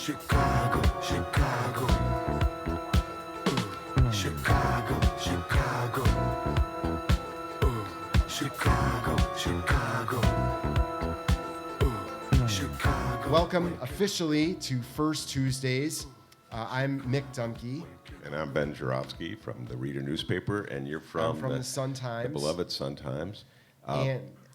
Chicago, Chicago. Chicago, Chicago. Chicago, Chicago. Chicago. Welcome officially to First Tuesdays. I'm Mick Dumke. And I'm Ben Jarofsky from the Reader newspaper, and you're from the Sun-Times. The beloved Sun-Times.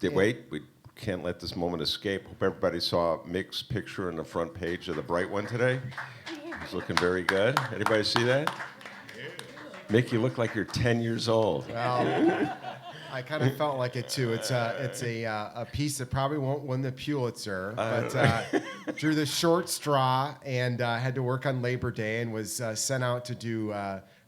We can't let this moment escape. Hope everybody saw Mick's picture on the front page of the Bright one today. He's looking very good. Anybody see that? Mick, you look like you're 10 years old. Well, I kind of felt like it too. It's a piece that probably won't win the Pulitzer, but drew the short straw and had to work on Labor Day and was sent out to do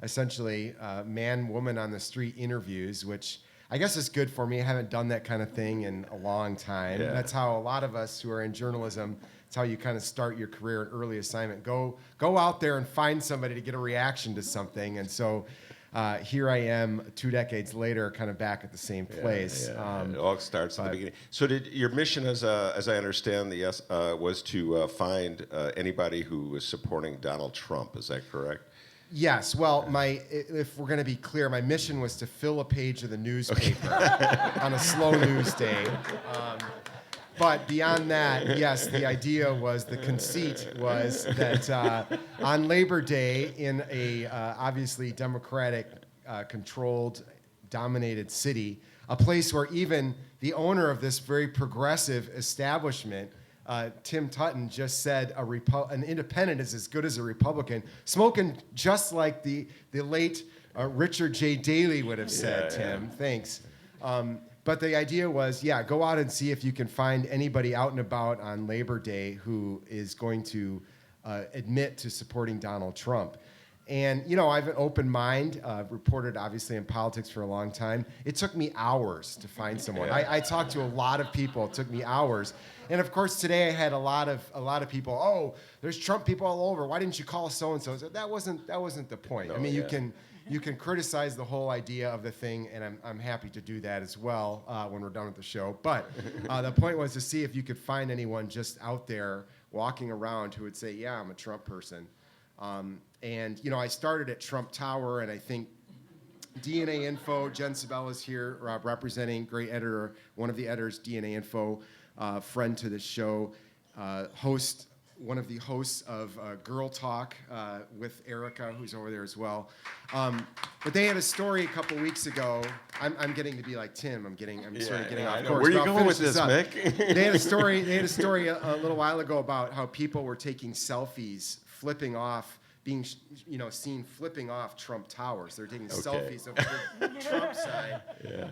essentially man-woman on the street interviews, which I guess is good for me. I haven't done that kind of thing in a long time. Yeah. That's how a lot of us who are in journalism, it's how you kind of start your career in early assignment. Go out there and find somebody to get a reaction to something. And so here I am 2 decades later, kind of back at the same place. Yeah. It all starts at the beginning. So your mission, as I understand, was to find anybody who was supporting Donald Trump. Is that correct? Yes. Well, if we're going to be clear, my mission was to fill a page of the newspaper on a slow news day. But beyond that, yes, the conceit was that on Labor Day in a obviously Democratic controlled, dominated city, a place where even the owner of this very progressive establishment, Tim Tutton, just said an independent is as good as a Republican, smoking just like the late Richard J. Daley would have said, Tim. Thanks. But the idea was, go out and see if you can find anybody out and about on Labor Day who is going to admit to supporting Donald Trump. And, I have an open mind. I've reported, obviously, in politics for a long time. It took me hours to find someone. I talked to a lot of people. It took me hours. And, of course, today I had a lot of people, oh, there's Trump people all over. Why didn't you call so-and-so? So that wasn't the point. No, I mean, you can criticize the whole idea of the thing, and I'm happy to do that as well when we're done with the show. But the point was to see if you could find anyone just out there walking around who would say, yeah, I'm a Trump person. And, I started at Trump Tower, and I think DNA Info, Jen Sabella's here representing, great editor, one of the editors, DNA Info, friend to the show, one of the hosts of Girl Talk with Erica, who's over there as well. But they had a story a couple weeks ago. I'm getting to be like Tim. I'm sort of getting off course. Where are you going with this, Mick? They had a story a little while ago about how people were taking selfies, flipping off, being seen flipping off Trump Towers. They're taking selfies of the Trump side.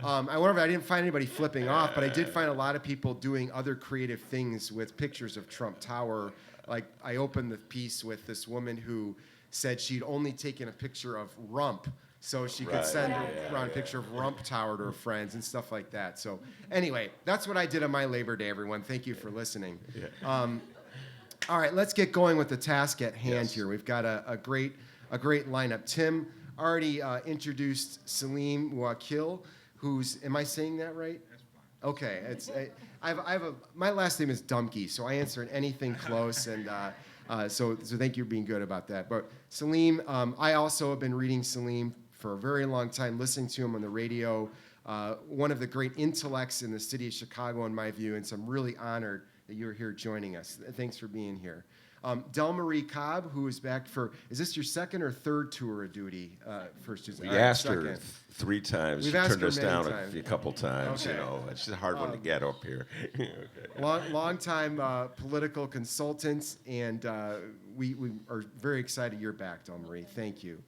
I didn't find anybody flipping off, but I did find a lot of people doing other creative things with pictures of Trump Tower. Like, I opened the piece with this woman who said she'd only taken a picture of rump so she could send around a picture of Rump Tower to her friends and stuff like that. So anyway, that's what I did on my Labor Day, everyone. Thank you for listening. All right, let's get going with the task at hand here. We've got a great lineup. Tim already introduced Salim Muwakkil, who's, am I saying that right? Okay, my last name is Dumke, so I answer anything close, and so thank you for being good about that. But Salim, I also have been reading Salim for a very long time, listening to him on the radio. One of the great intellects in the city of Chicago, in my view, and so I'm really honored that you're here joining us. Thanks for being here. Delmarie Cobb, who is back is this your second or third tour of duty? First Tuesday. We asked her 3 times. We've she asked turned her us many down times. a couple times. Okay. It's a hard one to get up here. Long time political consultant, and we are very excited you're back, Delmarie. Thank you.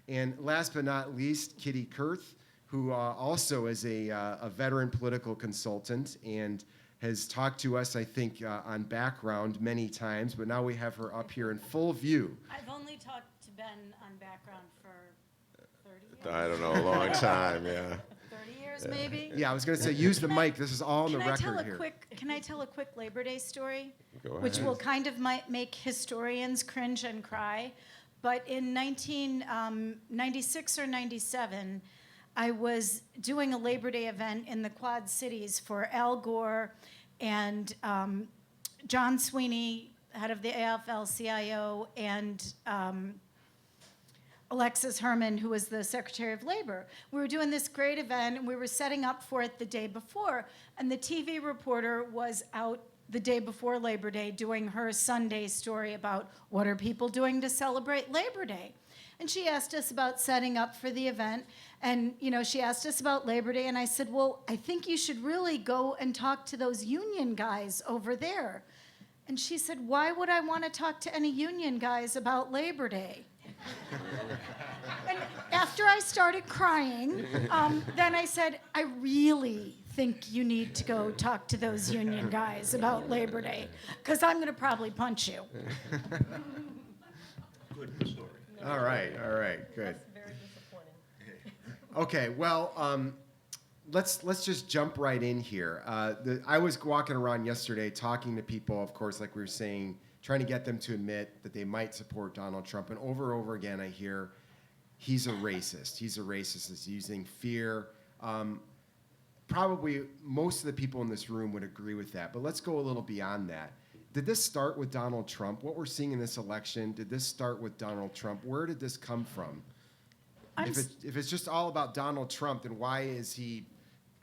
And last but not least, Kitty Kurth, who also is a veteran political consultant and has talked to us, I think, on background many times, but now we have her up here in full view. I've only talked to Ben on background for 30 years. I don't know, a long time, 30 years, maybe? Yeah, I was going to say, use the mic. This is all on the record here. Can I tell a quick Labor Day story? Go ahead. Which will kind of make historians cringe and cry. But in 1996 or 97, I was doing a Labor Day event in the Quad Cities for Al Gore and John Sweeney, head of the AFL-CIO, and Alexis Herman, who was the Secretary of Labor. We were doing this great event, and we were setting up for it the day before, and the TV reporter was out the day before Labor Day doing her Sunday story about what are people doing to celebrate Labor Day. And she asked us about setting up for the event, and she asked us about Labor Day, and I said, well, I think you should really go and talk to those union guys over there. And she said, why would I want to talk to any union guys about Labor Day? And after I started crying, then I said, I really think you need to go talk to those union guys about Labor Day, because I'm going to probably punch you. Good story. All right, good. That's very disappointing. Okay, well, let's just jump right in here. I was walking around yesterday talking to people, of course, like we were saying, trying to get them to admit that they might support Donald Trump. And over and over again, I hear he's a racist. He's a racist. He's using fear. Probably most of the people in this room would agree with that. But let's go a little beyond that. Did this start with Donald Trump? What we're seeing in this election, did this start with Donald Trump? Where did this come from? If it's just all about Donald Trump, then why is he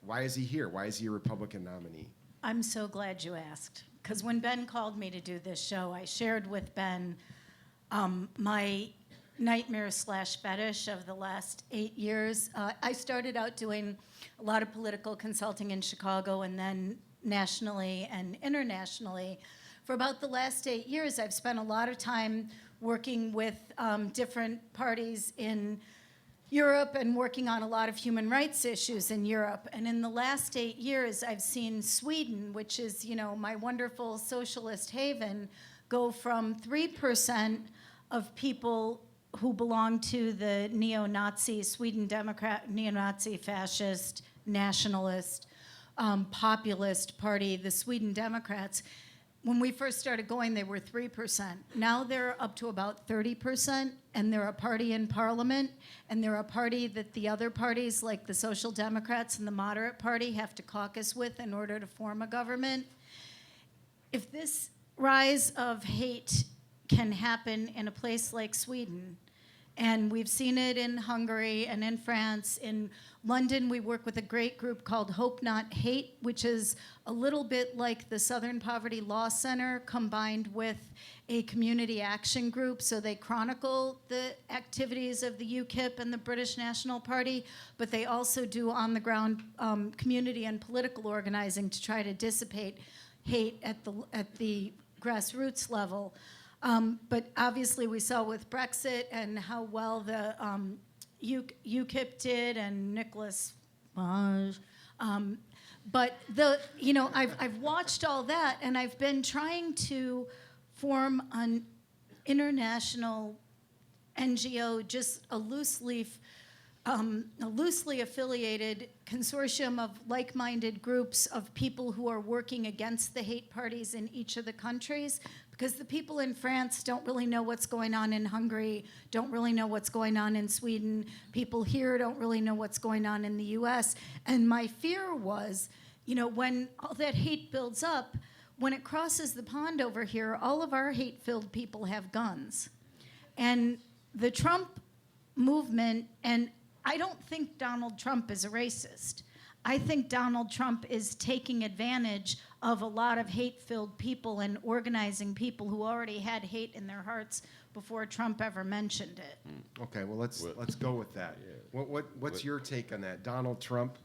here? Why is he a Republican nominee? I'm so glad you asked, because when Ben called me to do this show, I shared with Ben my nightmare/fetish of the last 8 years. I started out doing a lot of political consulting in Chicago, and then nationally and internationally. For about the last 8 years, I've spent a lot of time working with different parties in Europe and working on a lot of human rights issues in Europe. And in the last 8 years, I've seen Sweden, which is, my wonderful socialist haven, go from 3% of people who belong to the neo-Nazi, Sweden Democrat, neo-Nazi fascist, nationalist, populist party, the Sweden Democrats. When we first started going, they were 3%. Now they're up to about 30%, and they're a party in parliament, and they're a party that the other parties, like the Social Democrats and the Moderate Party, have to caucus with in order to form a government. If this rise of hate can happen in a place like Sweden, and we've seen it in Hungary and in France. In London, we work with a great group called Hope Not Hate, which is a little bit like the Southern Poverty Law Center combined with a community action group. So they chronicle the activities of the UKIP and the British National Party, but they also do on-the-ground community and political organizing to try to dissipate hate at the grassroots level. But obviously we saw with Brexit and how well the UKIP did and Nicholas Farage. But I've watched all that, and I've been trying to form an international NGO, just a loosely affiliated consortium of like-minded groups of people who are working against the hate parties in each of the countries, because the people in France don't really know what's going on in Hungary, don't really know what's going on in Sweden. People here don't really know what's going on in the US. And my fear was, when all that hate builds up, when it crosses the pond over here, all of our hate-filled people have guns. And the Trump movement, and I don't think Donald Trump is a racist. I think Donald Trump is taking advantage of a lot of hate-filled people and organizing people who already had hate in their hearts before Trump ever mentioned it. Okay, well, let's go with that. What's your take on that? Donald Trump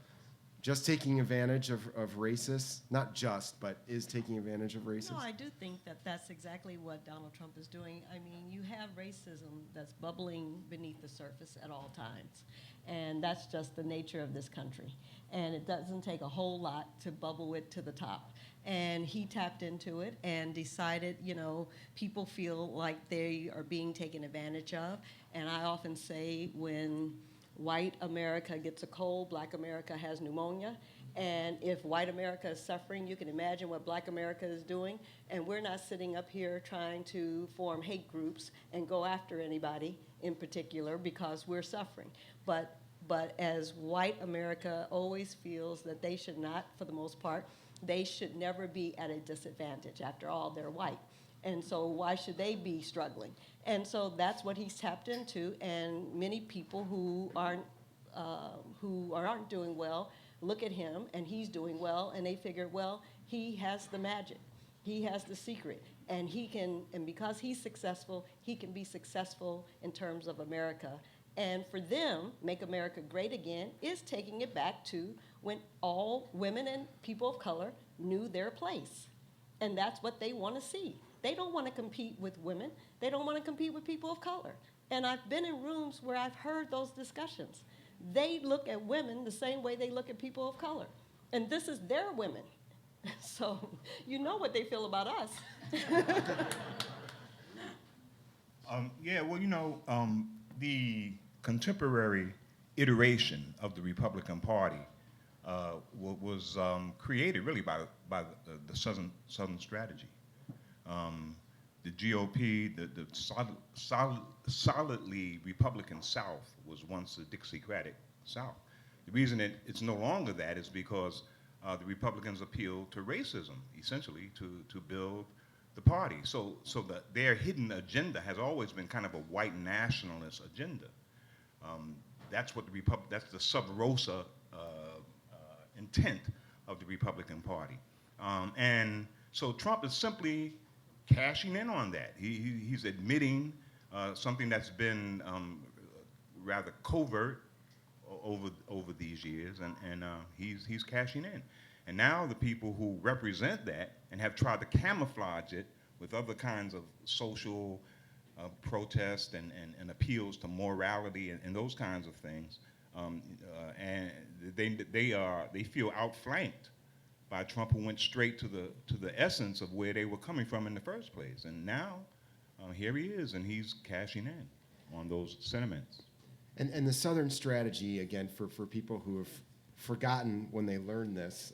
just taking advantage of racists? Not just, but is taking advantage of racists? No, I do think that that's exactly what Donald Trump is doing. I mean, you have racism that's bubbling beneath the surface at all times. And that's just the nature of this country. And it doesn't take a whole lot to bubble it to the top. And he tapped into it and decided, people feel like they are being taken advantage of. And I often say when white America gets a cold, black America has pneumonia. And if white America is suffering, you can imagine what black America is doing. And we're not sitting up here trying to form hate groups and go after anybody in particular because we're suffering. But as white America always feels that they should not, for the most part, they should never be at a disadvantage. After all, they're white. And so why should they be struggling? And so that's what he's tapped into, and many people who aren't doing well look at him, and he's doing well, and they figure, well, he has the magic. He has the secret, and because he's successful, he can be successful in terms of America. And for them, Make America Great Again is taking it back to when all women and people of color knew their place. And that's what they want to see. They don't want to compete with women. They don't want to compete with people of color. And I've been in rooms where I've heard those discussions. They look at women the same way they look at people of color. And this is their women. So you know what they feel about us. Yeah, well, the contemporary iteration of the Republican Party was created really by the Southern strategy. The GOP, the solidly Republican South was once the Dixiecratic South. The reason it's no longer that is because the Republicans appealed to racism, essentially, to build the party. So their hidden agenda has always been kind of a white nationalist agenda. That's what that's the sub rosa intent of the Republican Party. And so Trump is simply cashing in on that. He's admitting something that's been rather covert over these years, and he's cashing in. And now the people who represent that and have tried to camouflage it with other kinds of social protest and appeals to morality and those kinds of things, and they feel outflanked by Trump, who went straight to the essence of where they were coming from in the first place. And now here he is, and he's cashing in on those sentiments. And the Southern strategy, again, for people who have forgotten when they learned this,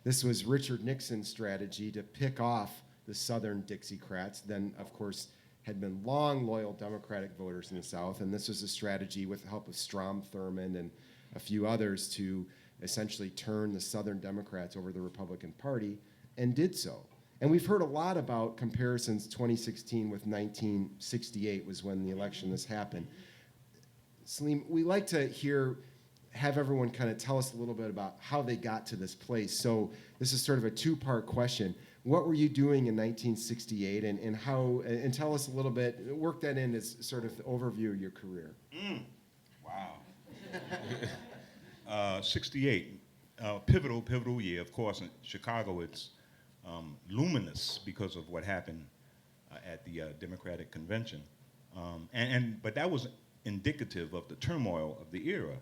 this was Richard Nixon's strategy to pick off the Southern Dixiecrats, then, of course, had been long loyal Democratic voters in the South. And this was a strategy with the help of Strom Thurmond and a few others to essentially turn the Southern Democrats over to the Republican Party, and did so. And we've heard a lot about comparisons. 2016 with 1968 was when the election this happened. Salim, we like to have everyone kind of tell us a little bit about how they got to this place. So this is sort of a two-part question. What were you doing in 1968, and how? And tell us a little bit. Work that in as sort of the overview of your career. Wow. 68, pivotal year. Of course, in Chicago, it's luminous because of what happened at the Democratic Convention, but that was indicative of the turmoil of the era.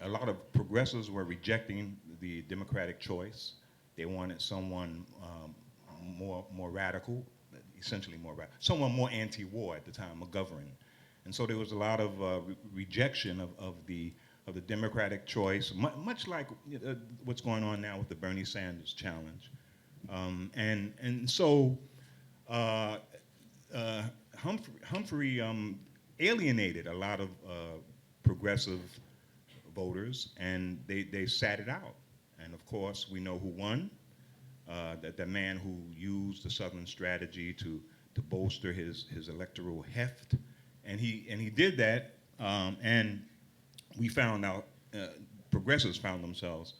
A lot of progressives were rejecting the Democratic choice. They wanted someone more radical, essentially more radical, someone more anti-war at the time, McGovern. And so there was a lot of rejection of the Democratic choice, much like what's going on now with the Bernie Sanders challenge. And so Humphrey alienated a lot of progressive voters, and they sat it out. And of course, we know who won. The man who used the Southern strategy to bolster his electoral heft, and he did that. And we found out, progressives found themselves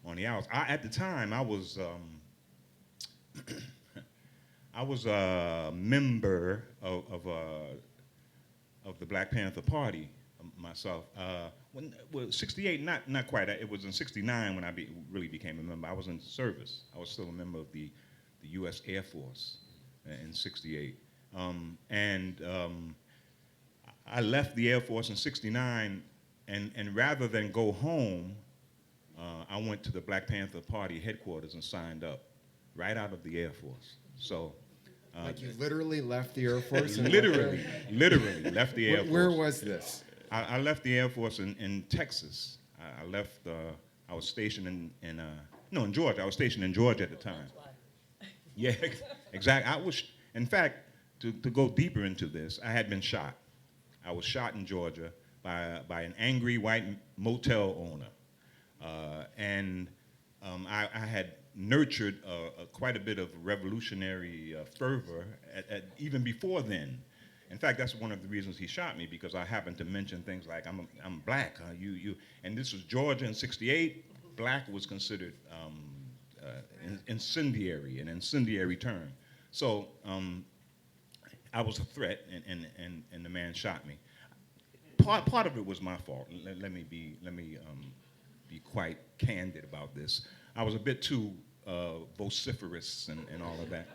on the outs. At the time, I was a member of the Black Panther Party myself. 68, not quite. It was in 69 when I really became a member. I was in service. I was still a member of the U.S. Air Force in 68. I left the Air Force in 69, and rather than go home, I went to the Black Panther Party headquarters and signed up right out of the Air Force. So. Like you literally left the Air Force? Literally left the Air Force. Where was this? I left the Air Force in Texas. I left, I was stationed in Georgia. I was stationed in Georgia at the time. Yeah, exactly. In fact, to go deeper into this, I had been shot. I was shot in Georgia by an angry white motel owner. I had nurtured quite a bit of revolutionary fervor even before then. In fact, that's one of the reasons he shot me, because I happened to mention things like, I'm black, and this was Georgia in '68. Black was considered an incendiary term. So I was a threat, and the man shot me. Part of it was my fault. Let me be quite candid about this. I was a bit too vociferous and all of that.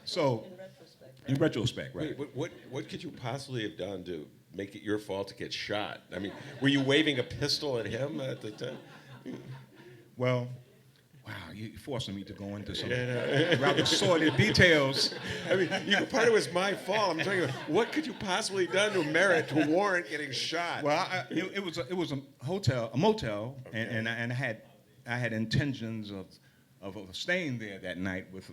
So, in retrospect, right? Wait, what could you possibly have done to make it your fault to get shot? I mean, were you waving a pistol at him at the time? Well, wow, you're forcing me to go into some rather sordid details. I mean, part of it was my fault. I'm trying to. What could you possibly have done to warrant getting shot? Well, it was a motel, Okay. and I had intentions of staying there that night with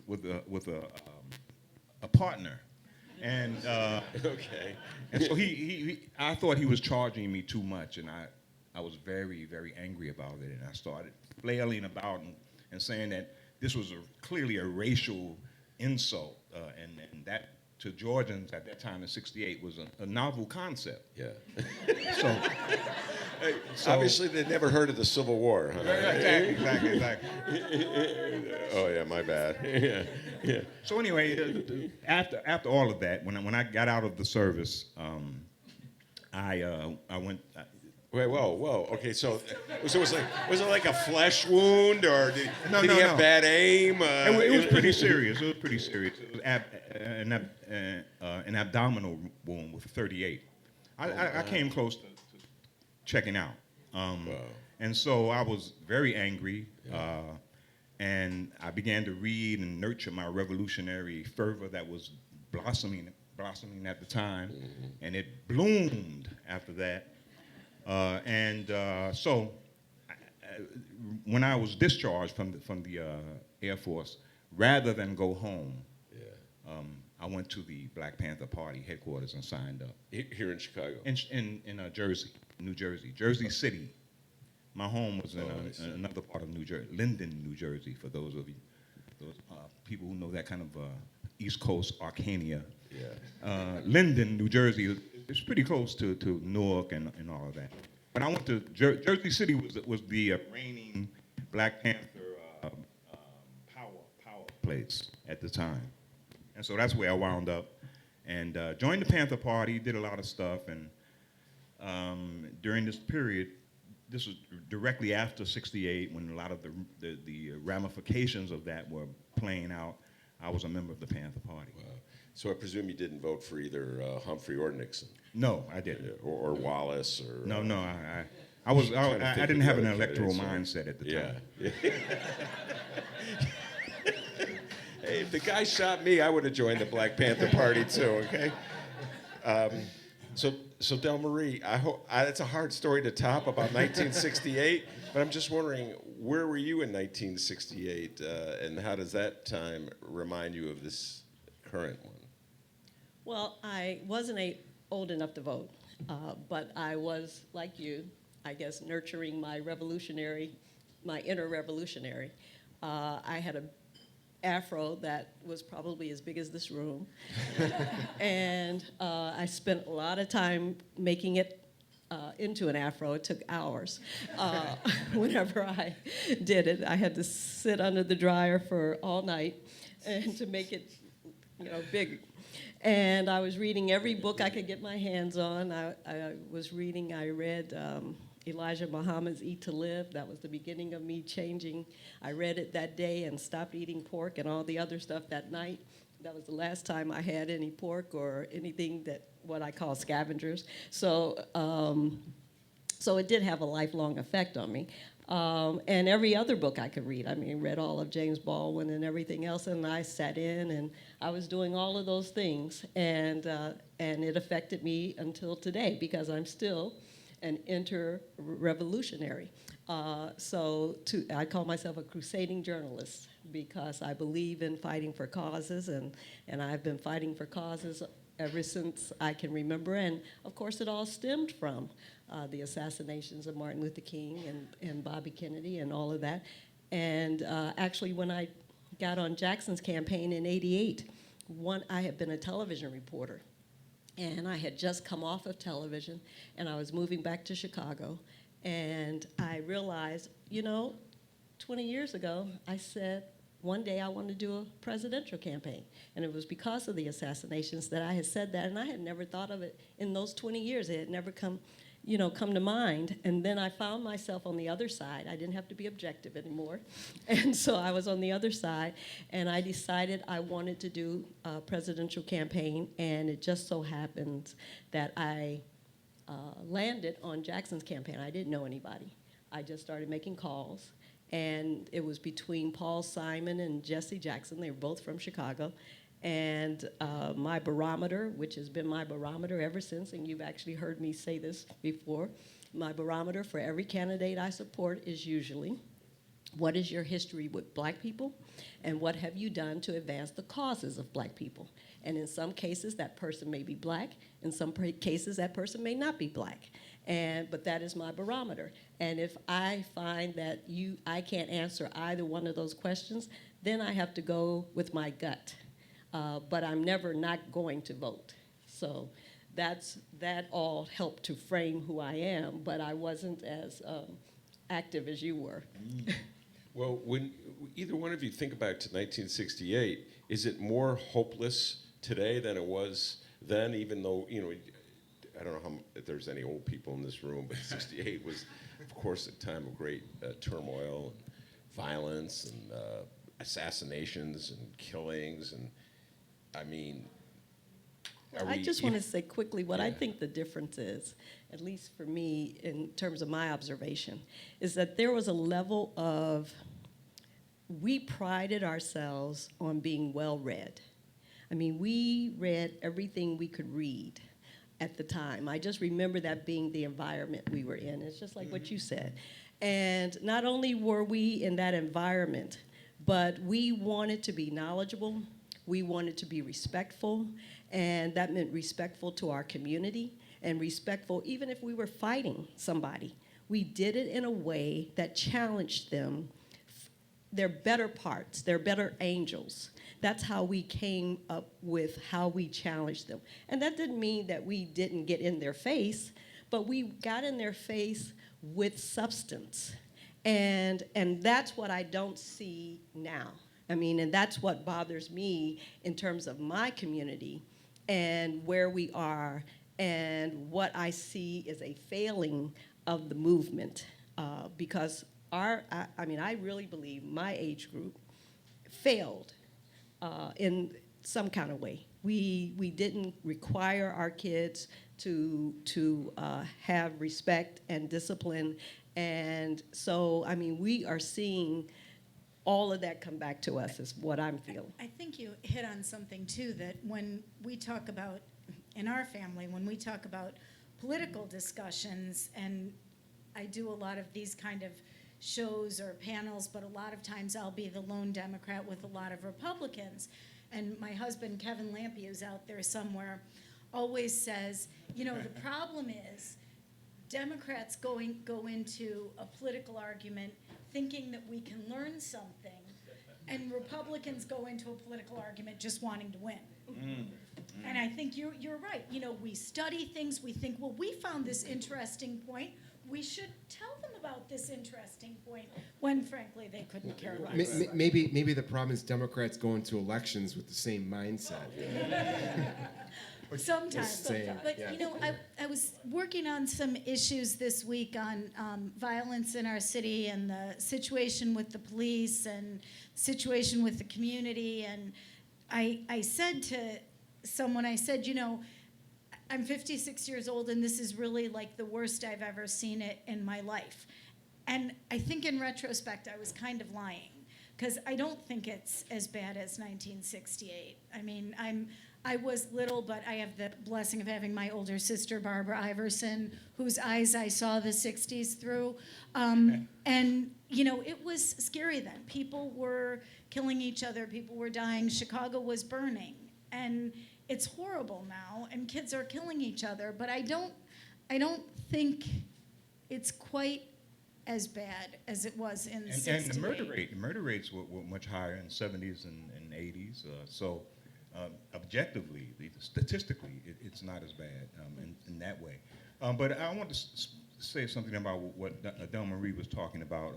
a partner, and Okay. and so I thought he was charging me too much, and I was very, very angry about it, and I started flailing about and saying that this was clearly a racial insult, and that to Georgians at that time in '68 was a novel concept. Yeah. So Obviously, they'd never heard of the Civil War. Huh? exactly. Oh yeah, my bad. Yeah. So anyway, after all of that, when I got out of the service, I went. Wait, whoa. Okay, so was it like a flesh wound, or did he No. have bad aim? It was pretty serious. It was an abdominal wound with 38. I came close to checking out. Wow. And so I was very angry, and I began to read and nurture my revolutionary fervor that was blossoming at the time, and it bloomed after that. So when I was discharged from the Air Force, rather than go home, I went to the Black Panther Party headquarters and signed up. Here in Chicago. In Jersey, New Jersey, Jersey City. My home was in another part of New Jersey, Linden, New Jersey, for those of you, people who know that kind of East Coast Arcania. Yeah. Linden, New Jersey, it's pretty close to Newark and all of that. But I went to Jersey City was the reigning Black Panther power place at the time. And so that's where I wound up and joined the Panther Party, did a lot of stuff. And during this period, this was directly after '68, when a lot of the ramifications of that were playing out, I was a member of the Panther Party. Wow. So I presume you didn't vote for either Humphrey or Nixon, No, I didn't. or Wallace, or No, I think didn't of have the an other electoral candidates, mindset at the time. Yeah. Hey, if the guy shot me, I would have joined the Black Panther Party too. Okay. So Delmarie, it's a hard story to top about 1968, but I'm just wondering, where were you in 1968, and how does that time remind you of this current one? Well, I wasn't old enough to vote, but I was, like you, I guess, nurturing my inner revolutionary. I had an afro that was probably as big as this room, and I spent a lot of time making it into an afro. It took hours. Whenever I did it, I had to sit under the dryer for all night and to make it, big. And I was reading every book I could get my hands on. I read Elijah Muhammad's Eat to Live. That was the beginning of me changing. I read it that day and stopped eating pork and all the other stuff that night. That was the last time I had any pork or anything what I call scavengers. So it did have a lifelong effect on me. And every other book I could read. I mean, read all of James Baldwin and everything else, and I sat in and I was doing all of those things, and it affected me until today, because I'm still an inter-revolutionary. I call myself a crusading journalist, because I believe in fighting for causes, and I've been fighting for causes ever since I can remember. And of course, it all stemmed from the assassinations of Martin Luther King and Bobby Kennedy and all of that. And actually, when I got on Jackson's campaign in '88, I had been a television reporter. And I had just come off of television, and I was moving back to Chicago. And I realized, 20 years ago, I said, one day I want to do a presidential campaign. And it was because of the assassinations that I had said that, and I had never thought of it in those 20 years. It had never come to mind. And then I found myself on the other side. I didn't have to be objective anymore. And so I was on the other side, and I decided I wanted to do a presidential campaign, and it just so happened that I landed on Jackson's campaign. I didn't know anybody. I just started making calls, and it was between Paul Simon and Jesse Jackson. They were both from Chicago. And my barometer, which has been my barometer ever since, and you've actually heard me say this before, my barometer for every candidate I support is usually, what is your history with black people, and what have you done to advance the causes of black people? And in some cases, that person may be black. In some cases, that person may not be black. But that is my barometer. And if I find that I can't answer either one of those questions, then I have to go with my gut. But I'm never not going to vote. So that all helped to frame who I am, but I wasn't as active as you were. Well, when either one of you think back to 1968, is it more hopeless today than it was then, even though, I don't know if there's any old people in this room, but 68 was, of course, a time of great turmoil, and violence, and assassinations, and killings, and I mean, I just want to say quickly what I think the difference is, at least for me, in terms of my observation, is that there was a level of, we prided ourselves on being well-read. I mean, we read everything we could read at the time. I just remember that being the environment we were in. It's just like what you said. And not only were we in that environment, but we wanted to be knowledgeable. We wanted to be respectful, and that meant respectful to our community and respectful even if we were fighting somebody. We did it in a way that challenged them, their better parts, their better angels. That's how we came up with how we challenged them. And that didn't mean that we didn't get in their face, but we got in their face with substance. And that's what I don't see now. I mean, and that's what bothers me in terms of my community and where we are and what I see is a failing of the movement. Because I really believe my age group failed in some kind of way. We didn't require our kids to have respect and discipline. And so, I mean, we are seeing all of that come back to us is what I'm feeling. I think you hit on something too, that when we talk about, in our family, when we talk about political discussions, and I do a lot of these kind of shows or panels, but a lot of times I'll be the lone Democrat with a lot of Republicans. And my husband, Kevin Lampy, who's out there somewhere, always says, the problem is Democrats go into a political argument thinking that we can learn something, and Republicans go into a political argument just wanting to win. And I think you're right. We study things, we think, well, we found this interesting point, we should tell them about this interesting point, when frankly they couldn't care less. Maybe the problem is Democrats go into elections with the same mindset. Sometimes, but I was working on some issues this week on violence in our city and the situation with the police and situation with the community, and I said to someone, I'm 56 years old, and this is really like the worst I've ever seen it in my life. And I think in retrospect, I was kind of lying, because I don't think it's as bad as 1968. I mean, I was little, but I have the blessing of having my older sister, Barbara Iverson, whose eyes I saw the 60s through. And, it was scary then. People were killing each other. People were dying. Chicago was burning. And it's horrible now, and kids are killing each other. But I don't think it's quite as bad as it was in And 68. the murder rates were much higher in the 70s and 80s. Objectively, statistically, it's not as bad in that way. But I want to say something about what Delmarie was talking about,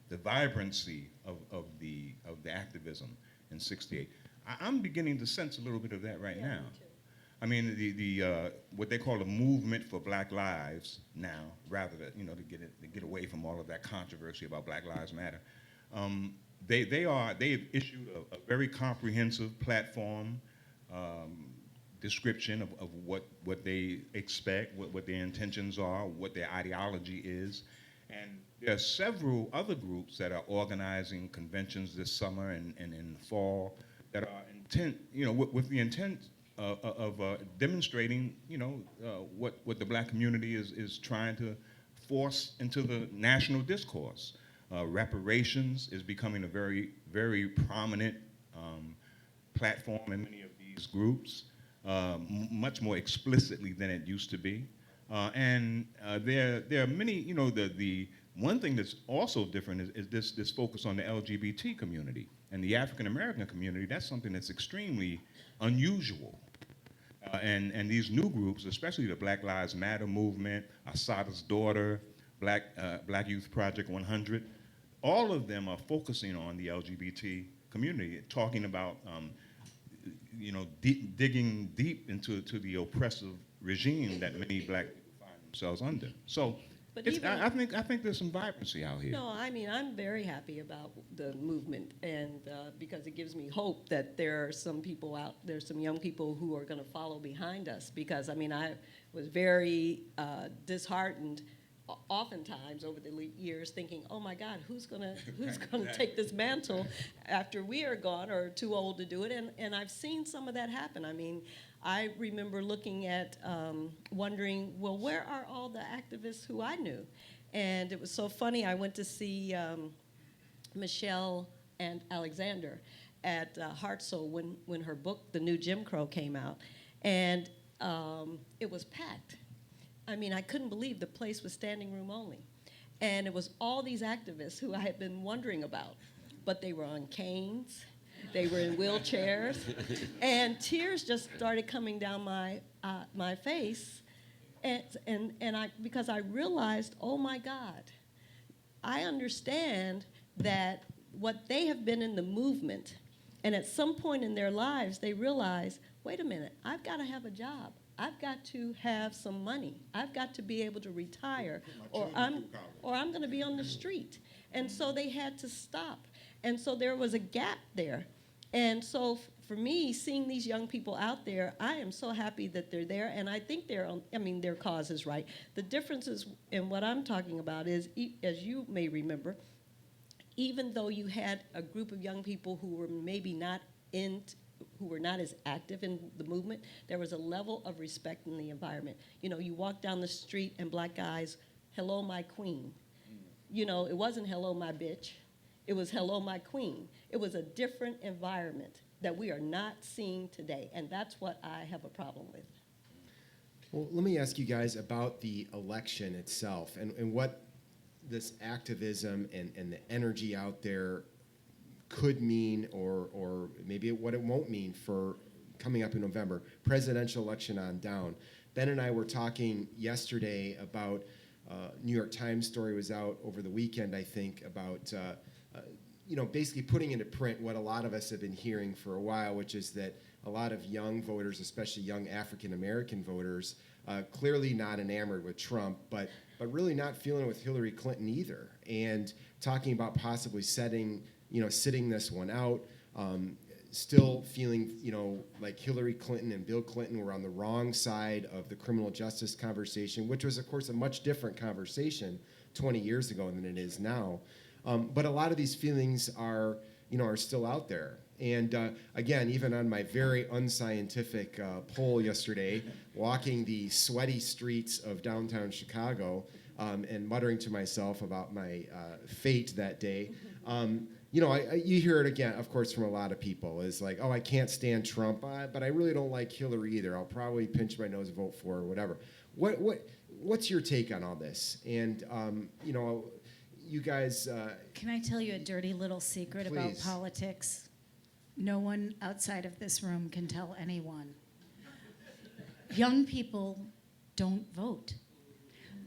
the vibrancy of the activism in '68. I'm beginning to sense a little bit of that right now. Me too. I mean, the what they call the movement for Black Lives now, rather than to get away from all of that controversy about Black Lives Matter. They've issued a very comprehensive platform description of what they expect, what their intentions are, what their ideology is, and there are several other groups that are organizing conventions this summer and in the fall that are with the intent of demonstrating, what the Black community is trying to force into the national discourse. Reparations is becoming a very, very prominent platform in many of these groups, much more explicitly than it used to be. And there are many, the one thing that's also different is this focus on the LGBT community and the African American community. That's something that's extremely unusual. And these new groups, especially the Black Lives Matter movement, Assata's Daughter, Black Youth Project 100, all of them are focusing on the LGBT community, talking about digging deep into the oppressive regime that many Black people find themselves under. So But I think there's some vibrancy out here. No, I mean, I'm very happy about the movement, and because it gives me hope that there are some people there's some young people who are going to follow behind us, because, I mean, I was very disheartened oftentimes over the years thinking, oh my God, who's gonna take this mantle after we are gone or too old to do it? And I've seen some of that happen. I mean, I remember looking at, wondering, well, where are all the activists who I knew? And it was so funny. I went to see Michelle and Alexander at Hartsel when her book, The New Jim Crow, came out. And it was packed. I mean, I couldn't believe the place was standing room only. And it was all these activists who I had been wondering about. But they were on canes. They were in wheelchairs. And tears just started coming down my face. Because I realized, oh my God, I understand that what they have been in the movement, and at some point in their lives, they realize, wait a minute, I've got to have a job. I've got to have some money. I've got to be able to retire, or I'm going to be on the street. And so they had to stop. And so there was a gap there. And so for me, seeing these young people out there, I am so happy that they're there, and I think their cause is right. The difference is, in what I'm talking about is, as you may remember, even though you had a group of young people who were maybe who were not as active in the movement, there was a level of respect in the environment. You walk down the street and Black guys, hello, my queen. It wasn't hello, my bitch. It was hello, my queen. It was a different environment that we are not seeing today, and that's what I have a problem with. Well, let me ask you guys about the election itself and what this activism and the energy out there could mean, or maybe what it won't mean for coming up in November, presidential election on down. Ben and I were talking yesterday about New York Times story was out over the weekend, I think, about basically putting into print what a lot of us have been hearing for a while, which is that a lot of young voters, especially young African American voters, clearly not enamored with Trump, but really not feeling it with Hillary Clinton either, and talking about possibly sitting this one out, still feeling, like Hillary Clinton and Bill Clinton were on the wrong side of the criminal justice conversation, which was, of course, a much different conversation 20 years ago than it is now. But a lot of these feelings are still out there. And again, even on my very unscientific poll yesterday, walking the sweaty streets of downtown Chicago and muttering to myself about my fate that day, you hear it again, of course, from a lot of people. It's like, oh, I can't stand Trump, but I really don't like Hillary either. I'll probably pinch my nose and vote for her or whatever. What's your take on all this? And, you guys, Can I tell you a dirty little secret about Please. politics? No one outside of this room can tell anyone. Young people don't vote.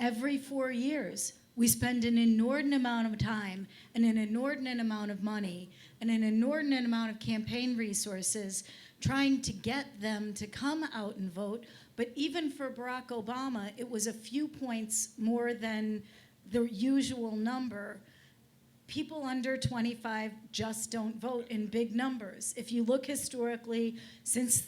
Every 4 years, we spend an inordinate amount of time and an inordinate amount of money and an inordinate amount of campaign resources trying to get them to come out and vote. But even for Barack Obama, it was a few points more than the usual number. People under 25 just don't vote in big numbers. If you look historically, since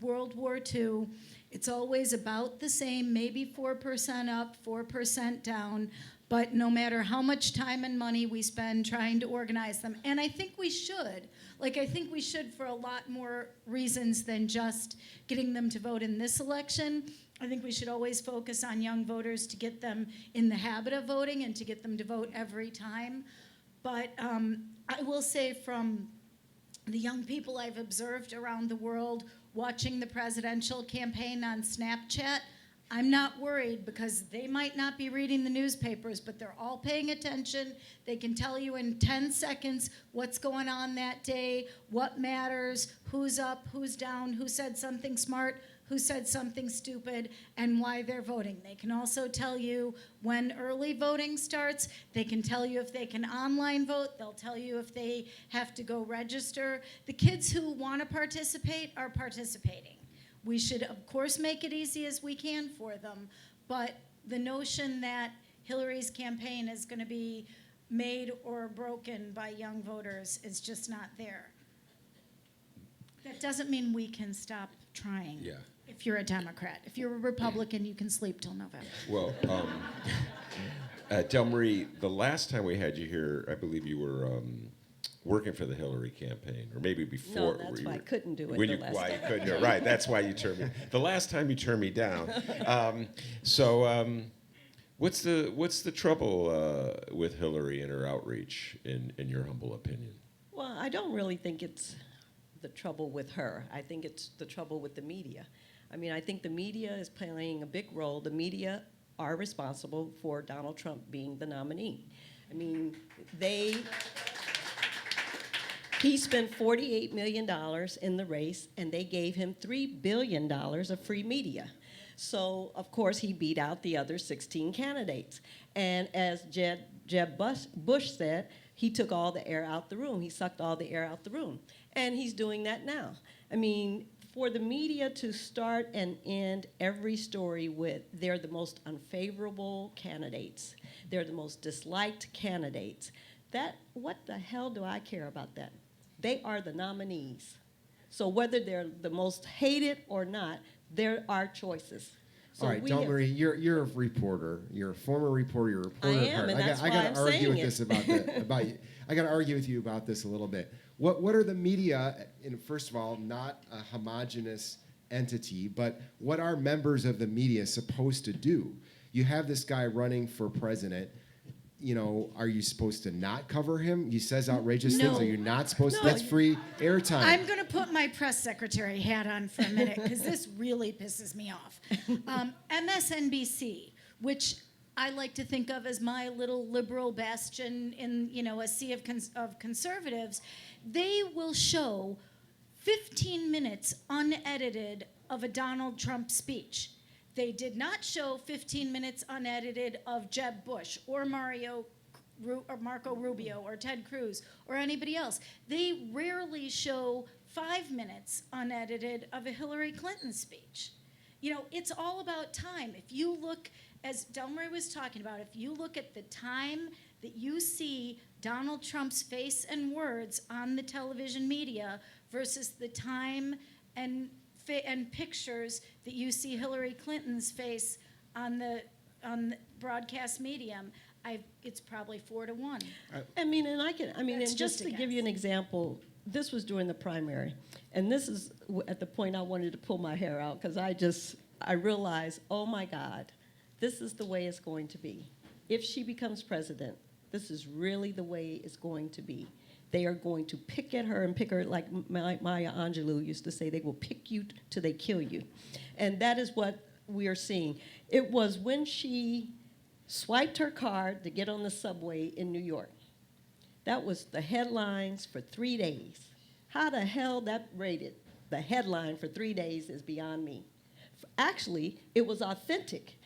World War II, it's always about the same, maybe 4% up, 4% down, but no matter how much time and money we spend trying to organize them, and I think we should. I think we should for a lot more reasons than just getting them to vote in this election. I think we should always focus on young voters to get them in the habit of voting and to get them to vote every time. But I will say from the young people I've observed around the world watching the presidential campaign on Snapchat, I'm not worried because they might not be reading the newspapers, but they're all paying attention. They can tell you in 10 seconds what's going on that day, what matters, who's up, who's down, who said something smart, who said something stupid, and why they're voting. They can also tell you when early voting starts. They can tell you if they can online vote. They'll tell you if they have to go register. The kids who want to participate are participating. We should, of course, make it easy as we can for them, but the notion that Hillary's campaign is going to be made or broken by young voters is just not there. That doesn't mean we can stop trying. Yeah. If you're a Democrat. If you're a Republican, you can sleep till November. Well, Delmarie, the last time we had you here, I believe you were working for the Hillary campaign, or maybe before. No, that's why I couldn't do it When the you, last why time. you couldn't do it, right? That's why you turned me. The last time you turned me down. What's the trouble with Hillary and her outreach, in your humble opinion? Well, I don't really think it's the trouble with her. I think it's the trouble with the media. I mean, I think the media is playing a big role. The media are responsible for Donald Trump being the nominee. I mean, he spent $48 million in the race, and they gave him $3 billion of free media. So, of course, he beat out the other 16 candidates. And as Jeb Bush said, he took all the air out the room. He sucked all the air out the room. And he's doing that now. I mean, for the media to start and end every story with, they're the most unfavorable candidates, they're the most disliked candidates, what the hell do I care about that? They are the nominees. So whether they're the most hated or not, there are choices. So all right, Delmarie, you're a reporter. You're a former reporter. You're a reporter. I am, at heart. and that's I why gotta I'm argue saying with it. this about you. I got to argue with you about this a little bit. What are the media? And first of all, not a homogenous entity, but what are members of the media supposed to do? You have this guy running for president. You know, are you supposed to not cover him? He says outrageous No. things. Are you not supposed to? No. That's free airtime. I'm going to put my press secretary hat on for a minute because this really pisses me off. MSNBC, which I like to think of as my little liberal bastion in, a sea of conservatives, they will show 15 minutes unedited of a Donald Trump speech. They did not show 15 minutes unedited of Jeb Bush or Marco Rubio or Ted Cruz or anybody else. They rarely show 5 minutes unedited of a Hillary Clinton speech. It's all about time. If you look, as Delmarie was talking about, if you look at the time that you see Donald Trump's face and words on the television media versus the time and pictures that you see Hillary Clinton's face on the broadcast medium, it's probably 4-1. And just to give you an example, this was during the primary, and this is at the point I wanted to pull my hair out because I realized, oh my God, this is the way it's going to be. If she becomes president, this is really the way it's going to be. They are going to pick at her and pick her, like Maya Angelou used to say, they will pick you till they kill you. And that is what we are seeing. It was when she swiped her card to get on the subway in New York. That was the headlines for 3 days. How the hell that rated the headline for 3 days is beyond me. Actually, it was authentic.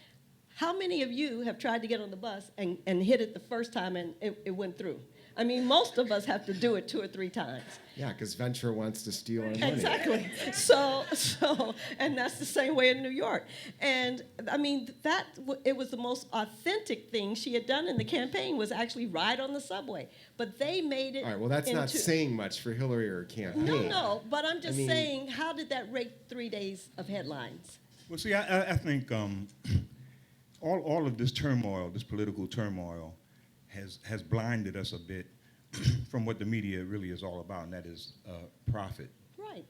How many of you have tried to get on the bus and hit it the first time and it went through? I mean, most of us have to do it 2 or 3 times. Yeah, because Venture wants to steal our money. Exactly. So, and that's the same way in New York. And I mean, it was the most authentic thing she had done in the campaign was actually ride on the subway. But they made it. All right, well, that's not saying much for Hillary or her campaign. No, but I'm just saying, how did that rate 3 days of headlines? Well, see, I think all of this turmoil, this political turmoil, has blinded us a bit from what the media really is all about, and that is profit. Right.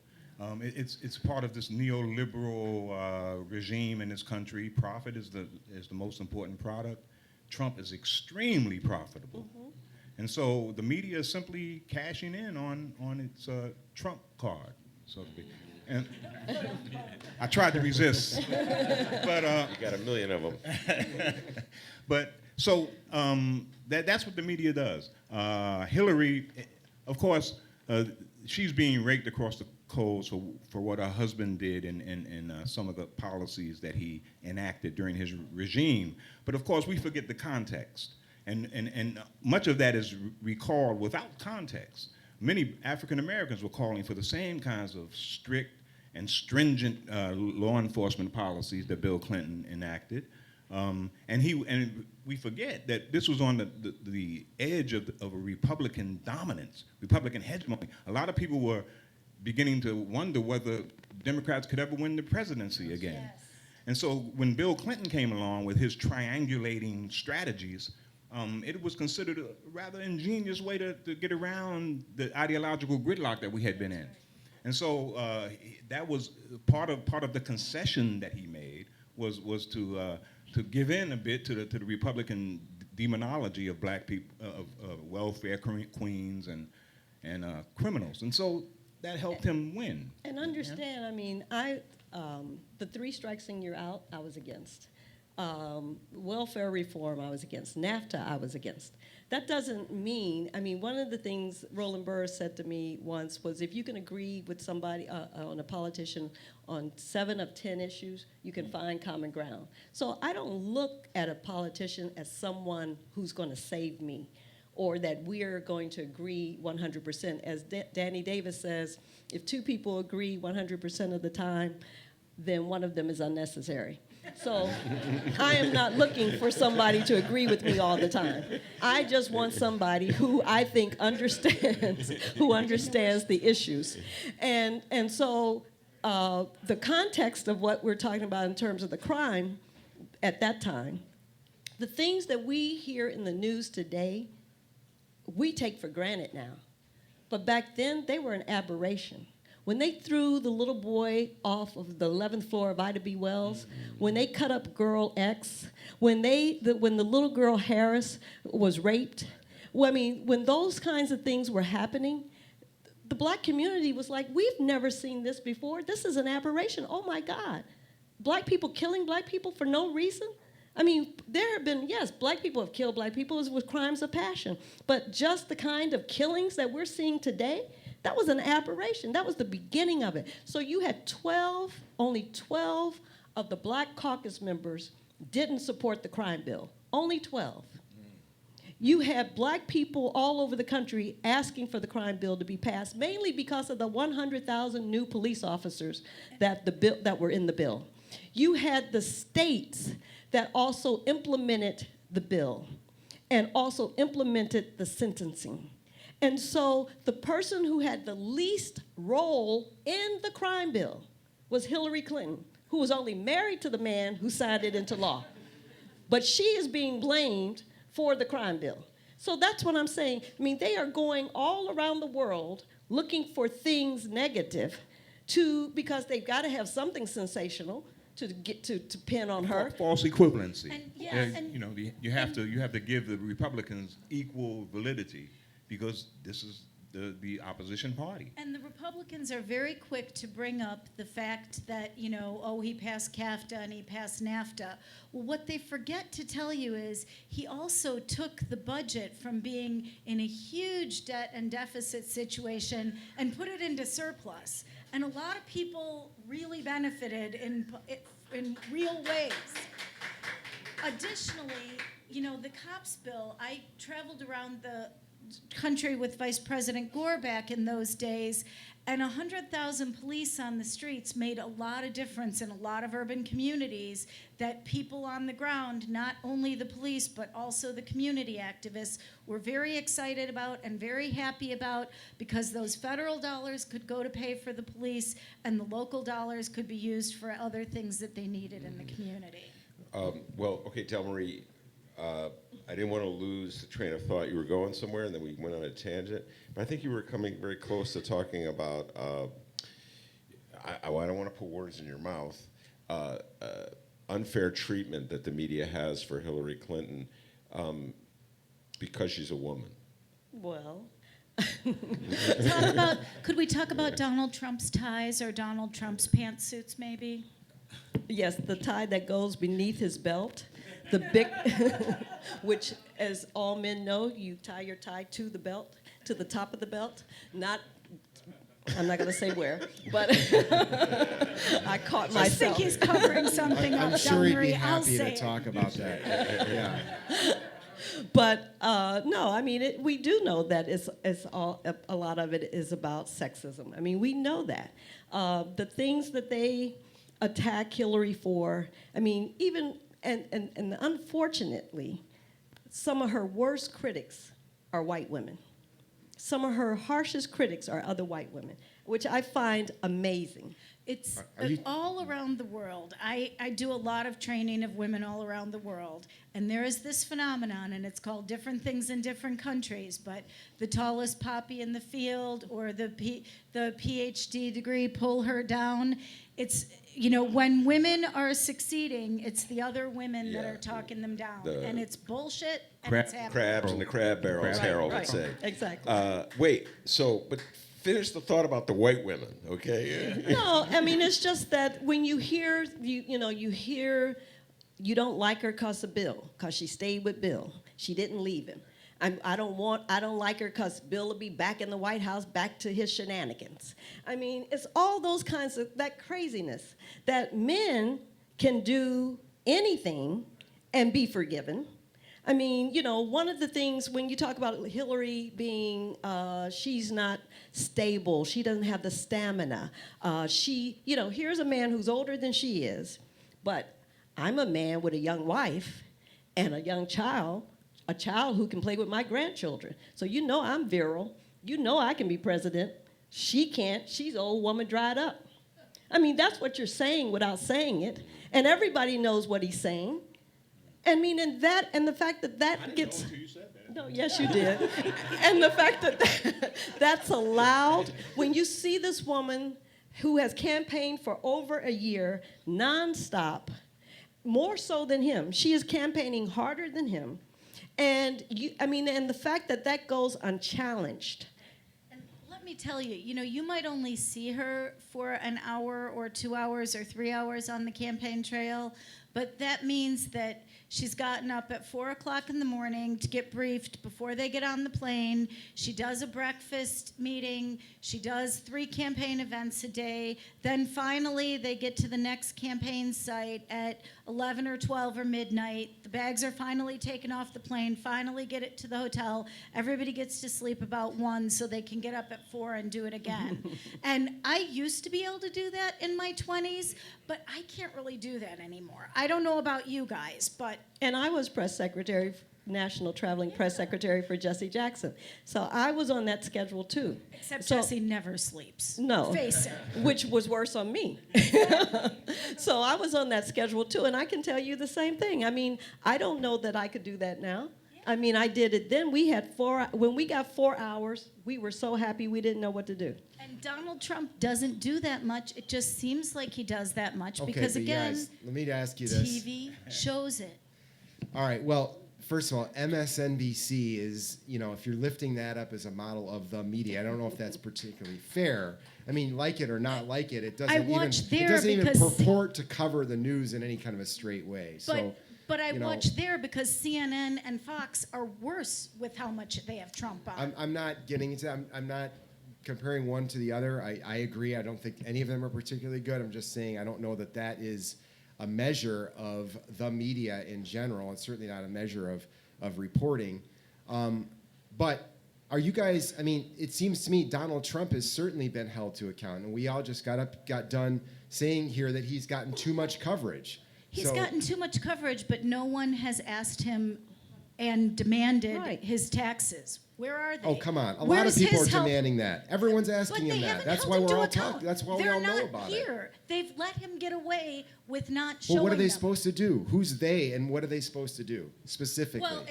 It's part of this neoliberal regime in this country. Profit is the most important product. Trump is extremely profitable. Mm-hmm. And so the media is simply cashing in on its Trump card, so to speak. And I tried to resist, but You got a million of them. but so that's what the media does. Hillary, of course, she's being raked across the coals for what her husband did and some of the policies that he enacted during his regime. But of course, we forget the context. And much of that is recalled without context. Many African Americans were calling for the same kinds of strict and stringent law enforcement policies that Bill Clinton enacted. And we forget that this was on the edge of a Republican dominance, Republican hegemony. A lot of people were beginning to wonder whether Democrats could ever win the presidency again. Yes. And so when Bill Clinton came along with his triangulating strategies, it was considered a rather ingenious way to get around the ideological gridlock that we had been in. And so that was part of the concession that he made was to give in a bit to the Republican demonology of black people, of welfare queens and criminals. And so that helped him win. And understand, I mean, the 3 strikes and you're out, I was against. Welfare reform, I was against. NAFTA, I was against. That doesn't mean, I mean, one of the things Roland Burr said to me once was if you can agree with somebody, on a politician, on 7 of 10 issues, you can find common ground. So I don't look at a politician as someone who's going to save me or that we're going to agree 100%. As Danny Davis says, if 2 people agree 100% of the time, then one of them is unnecessary. So I am not looking for somebody to agree with me all the time. I just want somebody who I think understands, who understands the issues. And so the context of what we're talking about in terms of the crime at that time, the things that we hear in the news today, we take for granted now. But back then, they were an aberration. When they threw the little boy off of the 11th floor of Ida B. Wells, when they cut up girl X, when the little girl Harris was raped, well, I mean, when those kinds of things were happening, the black community was like, we've never seen this before. This is an aberration. Oh my God. Black people killing black people for no reason? I mean, there have been, yes, black people have killed black people with crimes of passion, but just the kind of killings that we're seeing today, that was an aberration. That was the beginning of it. So you had only 12 of the Black Caucus members didn't support the crime bill. Only 12. You had black people all over the country asking for the crime bill to be passed, mainly because of the 100,000 new police officers that were in the bill. You had the states that also implemented the bill and also implemented the sentencing. And so the person who had the least role in the crime bill was Hillary Clinton, who was only married to the man who signed it into law. But she is being blamed for the crime bill. So that's what I'm saying. I mean, they are going all around the world looking for things negative because they've got to have something sensational to get to pin on her. False equivalency. And, yes, and, you know, you have to give the Republicans equal validity because this is the opposition party. And the Republicans are very quick to bring up the fact that, oh, he passed CAFTA and he passed NAFTA. Well, what they forget to tell you is he also took the budget from being in a huge debt and deficit situation and put it into surplus. And a lot of people really benefited in real ways. Additionally, the cops bill, I traveled around the country with Vice President Gore back in those days, and 100,000 police on the streets made a lot of difference in a lot of urban communities that people on the ground, not only the police, but also the community activists, were very excited about and very happy about, because those federal dollars could go to pay for the police and the local dollars could be used for other things that they needed in the community. Well, okay, Delmarie, I didn't want to lose the train of thought. You were going somewhere, and then we went on a tangent. But I think you were coming very close to talking about, I don't want to put words in your mouth, unfair treatment that the media has for Hillary Clinton because she's a woman. Well, Could we talk about Donald Trump's ties or Donald Trump's pantsuits, maybe? yes, the tie that goes beneath his belt, the big, which, as all men know, you tie your tie to the belt, to the top of the belt, not, I'm not going to say where, but I caught I think myself. he's covering something up, I'm sure he'd be Delmarie. I'll happy say to it. talk about that. Yeah. But no, I mean, we do know that a lot of it is about sexism. I mean, we know that. The things that they attack Hillary for, I mean, even, and unfortunately, some of her worst critics are white women. Some of her harshest critics are other white women, which I find amazing. It's Are you- all around the world. I do a lot of training of women all around the world, and there is this phenomenon, and it's called different things in different countries, but the tallest poppy in the field or the PhD degree, pull her down. It's, when women are succeeding, it's the other women that Yeah. are talking them down, The and it's bullshit, and Crab- it's happening. Crabs in the crab barrels, Right, Harold would right. say. Exactly. Wait, but finish the thought about the white women, okay? No, I mean, it's just that when you hear, you hear you don't like her because of Bill, because she stayed with Bill. She didn't leave him. I don't like her because Bill will be back in the White House, back to his shenanigans. I mean, it's all those kinds of, that craziness, that men can do anything and be forgiven. I mean, one of the things when you talk about Hillary being, she's not stable, she doesn't have the stamina. Here's a man who's older than she is, but I'm a man with a young wife and a young child, a child who can play with my grandchildren. So I'm virile. I can be president. She can't. She's an old woman dried up. I mean, that's what you're saying without saying it. And everybody knows what he's saying. I mean, and the fact that gets... Until you said that. No, yes, you did. And the fact that that's allowed, when you see this woman who has campaigned for over a year, nonstop, more so than him, she is campaigning harder than him, and and the fact that goes unchallenged. And let me tell you, you might only see her for an hour or 2 hours or 3 hours on the campaign trail, but that means that she's gotten up at 4 o'clock in the morning to get briefed before they get on the plane. She does a breakfast meeting. She does 3 campaign events a day. Then finally, they get to the next campaign site at 11 or 12 or midnight. The bags are finally taken off the plane, finally get it to the hotel. Everybody gets to sleep about 1 so they can get up at 4 and do it again. And I used to be able to do that in my 20s, but I can't really do that anymore. I don't know about you guys, but... And I was press secretary, national traveling press secretary for Jesse Jackson. So I was on that schedule too. Except So- Jesse never sleeps. No. Face it. Which was worse on me. So I was on that schedule too, and I can tell you the same thing. I mean, I don't know that I could do that now. I mean, I did it then. When we got 4 hours, we were so happy we didn't know what to do. And Donald Trump doesn't do that much. It just seems like he does that much Okay, because, but again, guys, let me ask you this. TV shows it. All right, well, First of all, MSNBC is, if you're lifting that up as a model of the media, I don't know if that's particularly fair. I mean, like it or not like it, it doesn't even purport to cover the news in any kind of a straight way. But I watch there because CNN and Fox are worse with how much they have Trump on. I'm not getting into that. I'm not comparing one to the other. I agree. I don't think any of them are particularly good. I'm just saying I don't know that is a measure of the media in general. It's certainly not a measure of reporting. But are you guys, it seems to me Donald Trump has certainly been held to account. And we all just got done saying here that he's gotten too much coverage. He's gotten too much coverage, but no one has asked him and demanded his taxes. Where are they? Oh, come on. A lot of people are demanding that. Everyone's asking him that. That's why we're all talking. That's why we all know about it. They're not here. They've let him get away with not showing Well, what are they them. supposed to do? Who's they, and what are they supposed to do specifically? Well,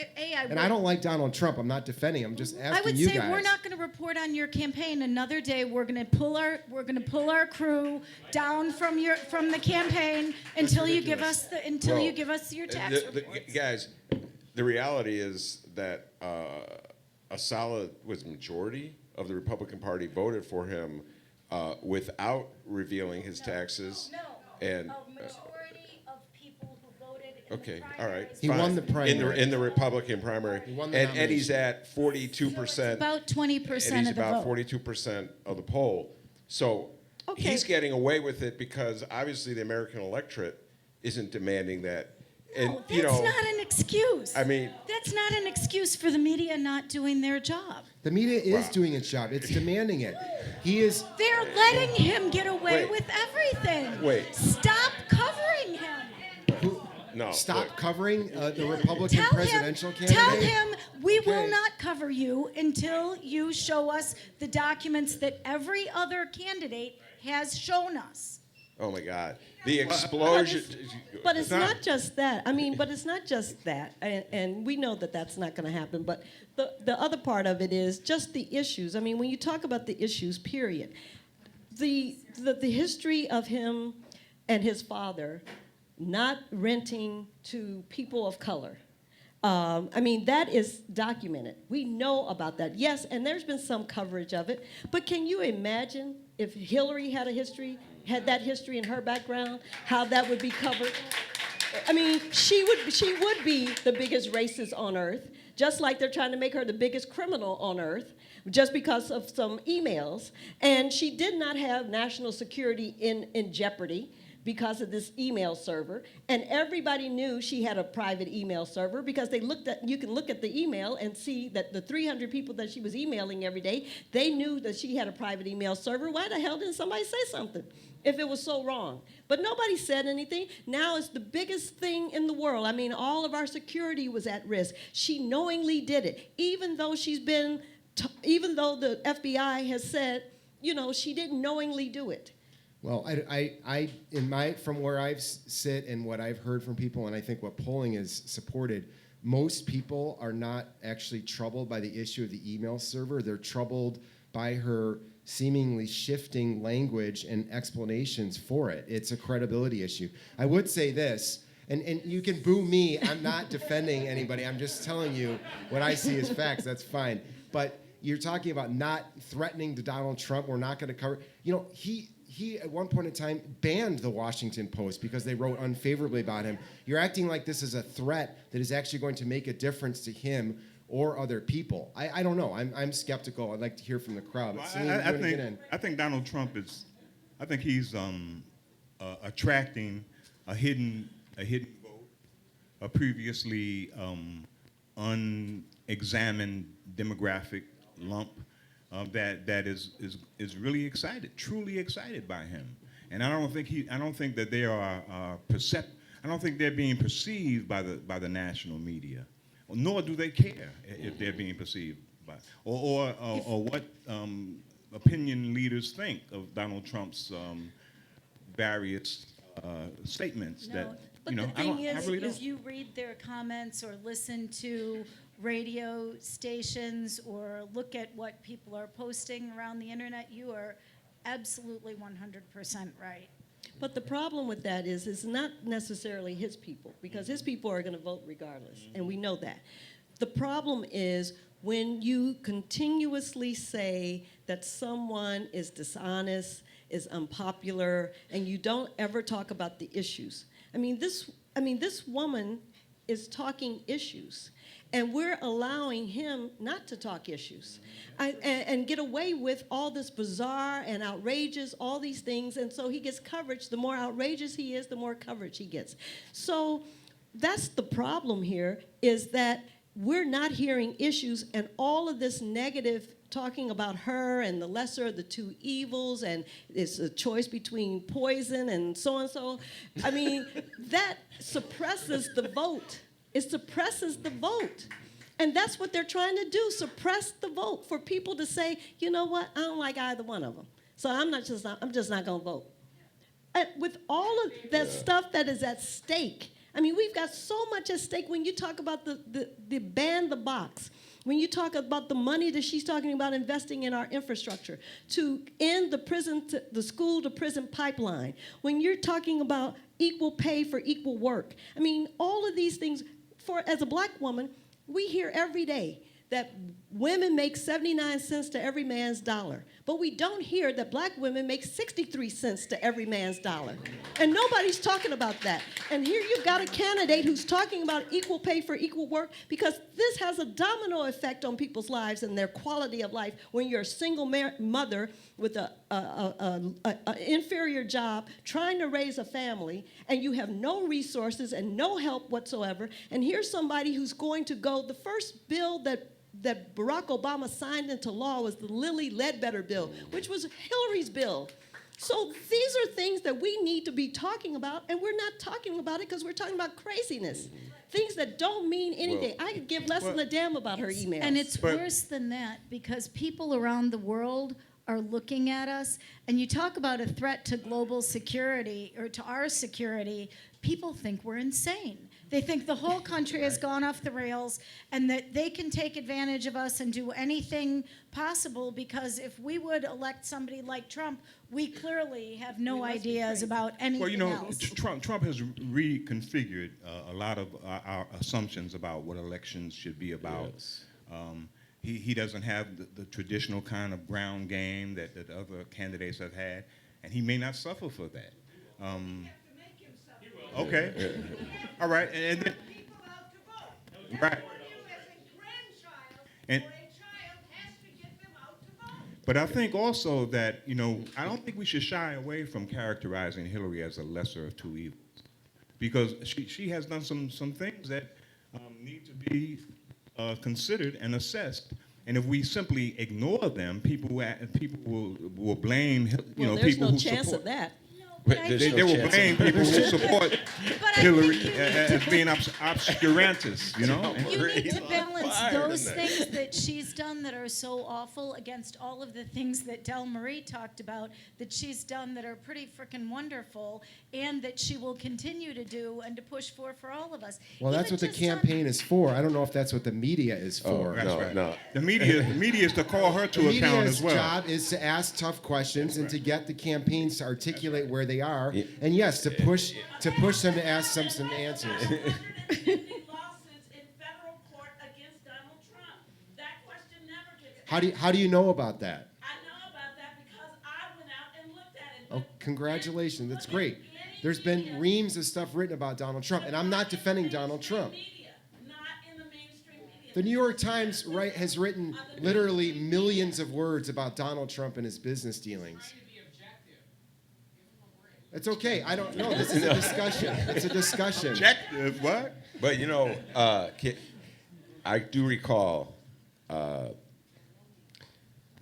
I don't like Donald Trump. I'm not defending him. I'm just asking you guys. I would say we're not going to report on your campaign. Another day, we're going to pull our crew down from the campaign until you give us your tax reports. Guys, the reality is that a solid majority of the Republican Party voted for him without revealing his taxes. No, and a majority of people who voted in okay, the all right. He fine. won the primary. in the Republican primary, He won the and he's at 42%. So it's about 20% and he's of the about vote. 42% of the poll. So he's getting away with it because obviously the American electorate isn't demanding that. And No, that's not an excuse. That's not an excuse for the media not doing their job. The media is doing its job. It's demanding it. They're letting him get away Wait. with everything. Wait. Stop covering him. No. Stop look, covering the Republican presidential candidate. Tell him we will Okay. not cover you until you show us the documents that every other candidate has shown us. Oh my God. The explosion. But it's not just that. But it's not just that. And we know that that's not going to happen. But the other part of it is just the issues. When you talk about the issues, period, the history of him and his father not renting to people of color. That is documented. We know about that. Yes, and there's been some coverage of it. But can you imagine if Hillary had that history in her background, how that would be covered? She would be the biggest racist on earth, just like they're trying to make her the biggest criminal on earth, just because of some emails. And she did not have national security in jeopardy because of this email server, and everybody knew she had a private email server because you can look at the email and see that the 300 people that she was emailing every day, they knew that she had a private email server. Why the hell didn't somebody say something if it was so wrong? But nobody said anything. Now it's the biggest thing in the world. All of our security was at risk. She knowingly did it, even though even though the FBI has said, she didn't knowingly do it. Well, from where I sit and what I've heard from people, and I think what polling has supported, most people are not actually troubled by the issue of the email server. They're troubled by her seemingly shifting language and explanations for it. It's a credibility issue. I would say this, and you can boo me. I'm not defending anybody. I'm just telling you what I see as facts. That's fine. But you're talking about not threatening to Donald Trump. We're not going to cover. He at one point in time banned the Washington Post because they wrote unfavorably about him. You're acting like this is a threat that is actually going to make a difference to him or other people. I don't know. I'm skeptical. I'd like to hear from the crowd. But Salim, I think Donald Trump he's attracting a hidden vote, a previously unexamined demographic lump. That is really excited, truly excited by him, and I don't think that they are I don't think they're being perceived by the national media, nor do they care if they're being perceived by or what opinion leaders think of Donald Trump's various statements. But the thing is, if you read their comments or listen to radio stations or look at what people are posting around the internet, you are absolutely 100% right. But the problem with that is it's not necessarily his people, because his people are going to vote regardless, and we know that. The problem is when you continuously say that someone is dishonest, is unpopular, and you don't ever talk about the issues. This woman is talking issues, and we're allowing him not to talk issues and get away with all this bizarre and outrageous, all these things, and so he gets coverage. The more outrageous he is, the more coverage he gets. So that's the problem here, is that we're not hearing issues, and all of this negative talking about her and the lesser of the two evils, and it's a choice between poison and so and so. I mean, that suppresses the vote. It suppresses the vote. And that's what they're trying to do, suppress the vote, for people to say, you know what, I don't like either one of them. So I'm just not going to vote. And with all of that stuff that is at stake, I mean, we've got so much at stake when you talk about the ban the box, when you talk about the money that she's talking about investing in our infrastructure, to end the school to prison pipeline, when you're talking about equal pay for equal work. I mean, all of these things, as a black woman, we hear every day that women make 79 cents to every man's dollar. But we don't hear that black women make 63 cents to every man's dollar. And nobody's talking about that. And here you've got a candidate who's talking about equal pay for equal work, because this has a domino effect on people's lives and their quality of life when you're a single mother with an inferior job trying to raise a family, and you have no resources and no help whatsoever. And here's somebody who's going to go, the first bill that Barack Obama signed into law was the Lilly Ledbetter bill, which was Hillary's bill. So these are things that we need to be talking about, and we're not talking about it because we're talking about craziness. Things that don't mean anything. I could give less than a damn about her emails. And it's worse than that, because people around the world are looking at us, and you talk about a threat to global security or to our security, people think we're insane. They think the whole country has gone off the rails and that they can take advantage of us and do anything possible, because if we would elect somebody like Trump, we clearly have no ideas about anything Well, you know, else. Trump has reconfigured a lot of our assumptions about what elections should be about. Yes. He doesn't have the traditional kind of ground game that other candidates have had, and he may not suffer for that. Okay. Yeah. All right. And then, People out to vote. right. You as a grandchild And- or a child has to get them out to vote. But I think also that, you know, I don't think we should shy away from characterizing Hillary as a lesser of two evils, because she has done some things that need to be considered and assessed. And if we simply ignore them, people will blame, you know, there's people no who chance support. of that. But I There's think- They no will chance. blame people who support But I Hillary think you need as being obscurantists, you know? You need to balance Fire those tonight. things that she's done that are so awful against all of the things that Delmarie talked about that she's done that are pretty freaking wonderful, and that she will continue to do and to push for all of us. Well, that's Even what the just on- campaign is for. I don't know if that's what the media is for. That's No, right. no. The media is to call her to The account media's as well. job is to ask tough questions and to get the campaigns to articulate where they are, Yeah. and yes, to push them to ask some answers. 150 lawsuits in federal court against Donald Trump. That question never gets How do you know about that? I know about that because I went out and looked at it. Oh, But congratulations, that's look at great. any There's been media. reams of stuff written about Donald Trump, and I'm not defending Donald Trump. Media, not in the mainstream media. The New York Times has written literally millions of words about Donald Trump and his business dealings. It's okay. I don't know. This is a discussion. It's a discussion. Objective, what? But you know, I do recall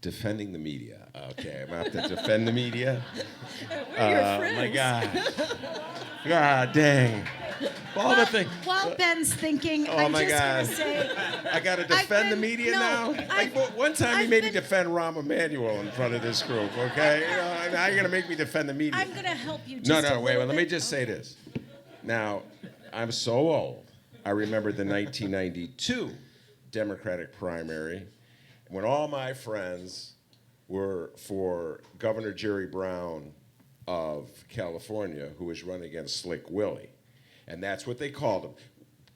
defending the media. Okay, I'm gonna have to defend the media. My God. God dang. All the things. While Ben's thinking, Oh I'm my just God. gonna say, I gotta defend the been- media no, now. Like I've- one time he I've made me been- defend Rahm Emanuel in front of this group. Okay, you know, now you're gonna make me defend the media. I'm gonna help you. Just No, a no, wait. little Let me bit. just say this. Now, I'm so old. I remember the 1992 Democratic primary when all my friends were for Governor Jerry Brown of California who was running against Slick Willie. And that's what they called him.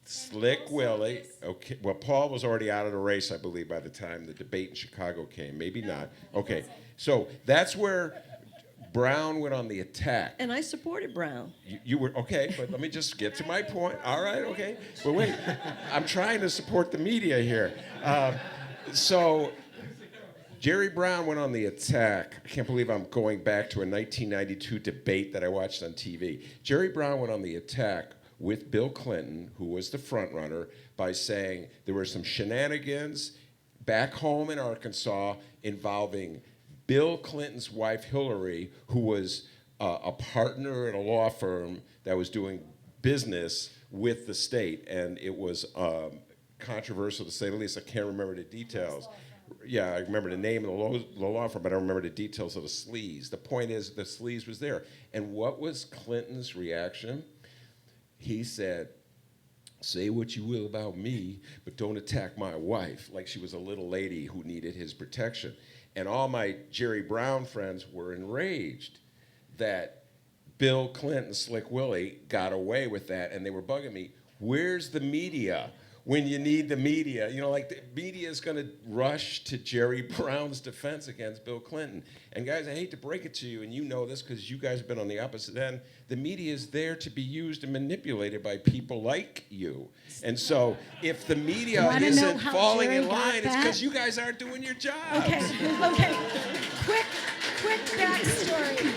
Slick Willie. Okay. Well, Paul was already out of the race, I believe, by the time the debate in Chicago came. Maybe not. Okay. So that's where Brown went on the attack. And I supported Brown. You were, okay, but let me just get to my point. All right, okay. But wait, I'm trying to support the media here. So Jerry Brown went on the attack. I can't believe I'm going back to a 1992 debate that I watched on TV. Jerry Brown went on the attack with Bill Clinton, who was the front runner, by saying there were some shenanigans back home in Arkansas involving Bill Clinton's wife, Hillary, who was a partner in a law firm that was doing business with the state. And it was controversial, to say the least. I can't remember the details. Yeah, I remember the name of the law firm, but I don't remember the details of the sleaze. The point is, the sleaze was there. And what was Clinton's reaction? He said, "Say what you will about me, but don't attack my wife," like she was a little lady who needed his protection. And all my Jerry Brown friends were enraged that Bill Clinton, Slick Willie, got away with that, and they were bugging me. Where's the media when you need the media? You know, like the media is going to rush to Jerry Brown's defense against Bill Clinton. And guys, I hate to break it to you, and you know this because you guys have been on the opposite end. The media is there to be used and manipulated by people like you. And so if the media Wanna know isn't how falling Jerry in got line, it's that? because you guys aren't doing your job. Okay. Quick backstory.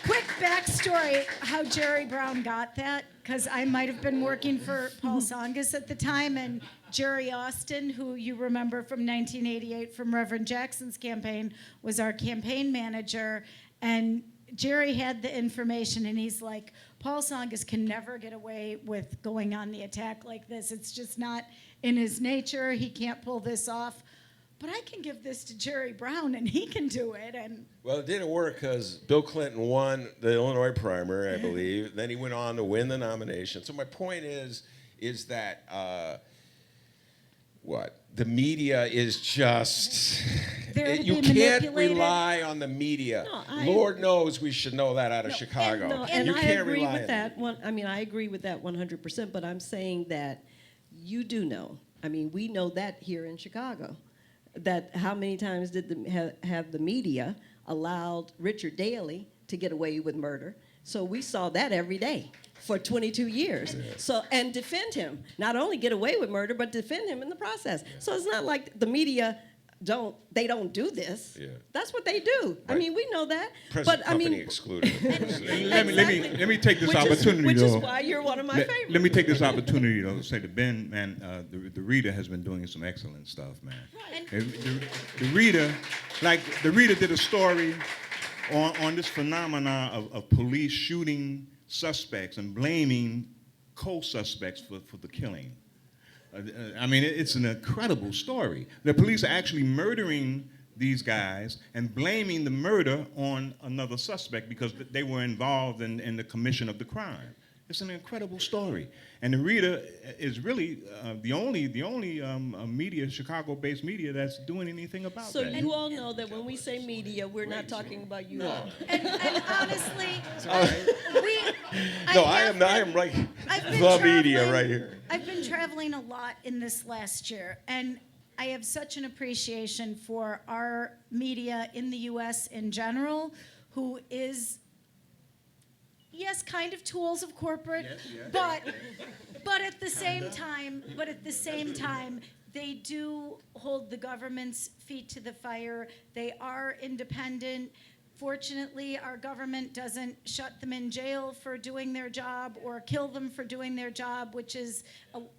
Quick backstory how Jerry Brown got that, because I might have been working for Paul Tsongas at the time, and Jerry Austin, who you remember from 1988 from Reverend Jackson's campaign, was our campaign manager. And Jerry had the information, and he's like, Paul Tsongas can never get away with going on the attack like this. It's just not in his nature. He can't pull this off. But I can give this to Jerry Brown, and he can do it. And Well, it didn't work because Bill Clinton won the Illinois primary, I believe. Then he went on to win the nomination. So my point is that the media is just There to you be can't manipulated. rely on the media. No, Lord knows we should know that out of Chicago. And you I can't agree rely with on that. I agree with that 100%. But I'm saying that you do know. I mean, we know that here in Chicago. That how many times did have the media allowed Richard Daley to get away with murder? So we saw that every day for 22 years. So and defend him, not only get away with murder, but defend him in the process. So it's not like the media don't do this. Yeah. That's what they do. I Right. mean, we know that. Present but I company mean, excluded. Let me take this opportunity, which though. is why you're one of my favorites. Let me take this opportunity to say to Ben, man, the reader has been doing some excellent stuff, man. And the reader did a story on this phenomena of police shooting suspects and blaming co-suspects for the killing. I mean, it's an incredible story. The police are actually murdering these guys and blaming the murder on another suspect because they were involved in the commission of the crime. It's an incredible story. And the reader is really the only media, Chicago-based media, that's doing anything about So that. you all know that when we say media, we're not talking about you all. and honestly, I am like I've been the media traveling- right here. I've been traveling a lot in this last year, and I have such an appreciation for our media in the U.S. in general, who is, yes, kind of tools of corporate, but at the same time, they do hold the government's feet to the fire. They are independent. Fortunately, our government doesn't shut them in jail for doing their job or kill them for doing their job, which is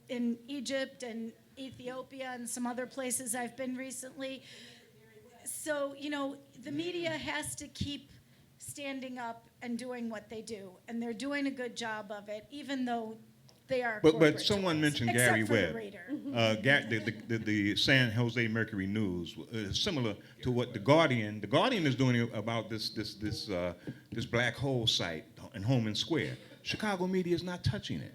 in Egypt and Ethiopia and some other places I've been recently. So, the media has to keep standing up and doing what they do, and they're doing a good job of it, even though they are But corporate someone tools, mentioned except Gary for the Webb. reader. The San Jose Mercury News is similar to what the Guardian is doing about this black hole site in Holman Square. Chicago media is not touching it.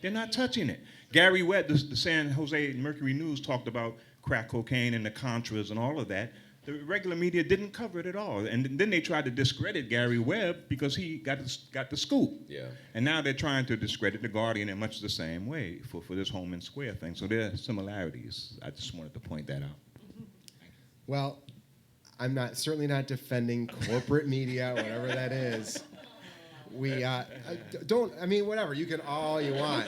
They're not touching it. Gary Webb, the San Jose Mercury News, talked about crack cocaine and the Contras and all of that. the regular media didn't cover it at all. And then they tried to discredit Gary Webb because he got the scoop. Yeah. And now they're trying to discredit The Guardian in much the same way for this Holman Square thing. So there are similarities. I just wanted to point that out. Well, I'm certainly not defending corporate media, whatever that is. We whatever. You can all you want.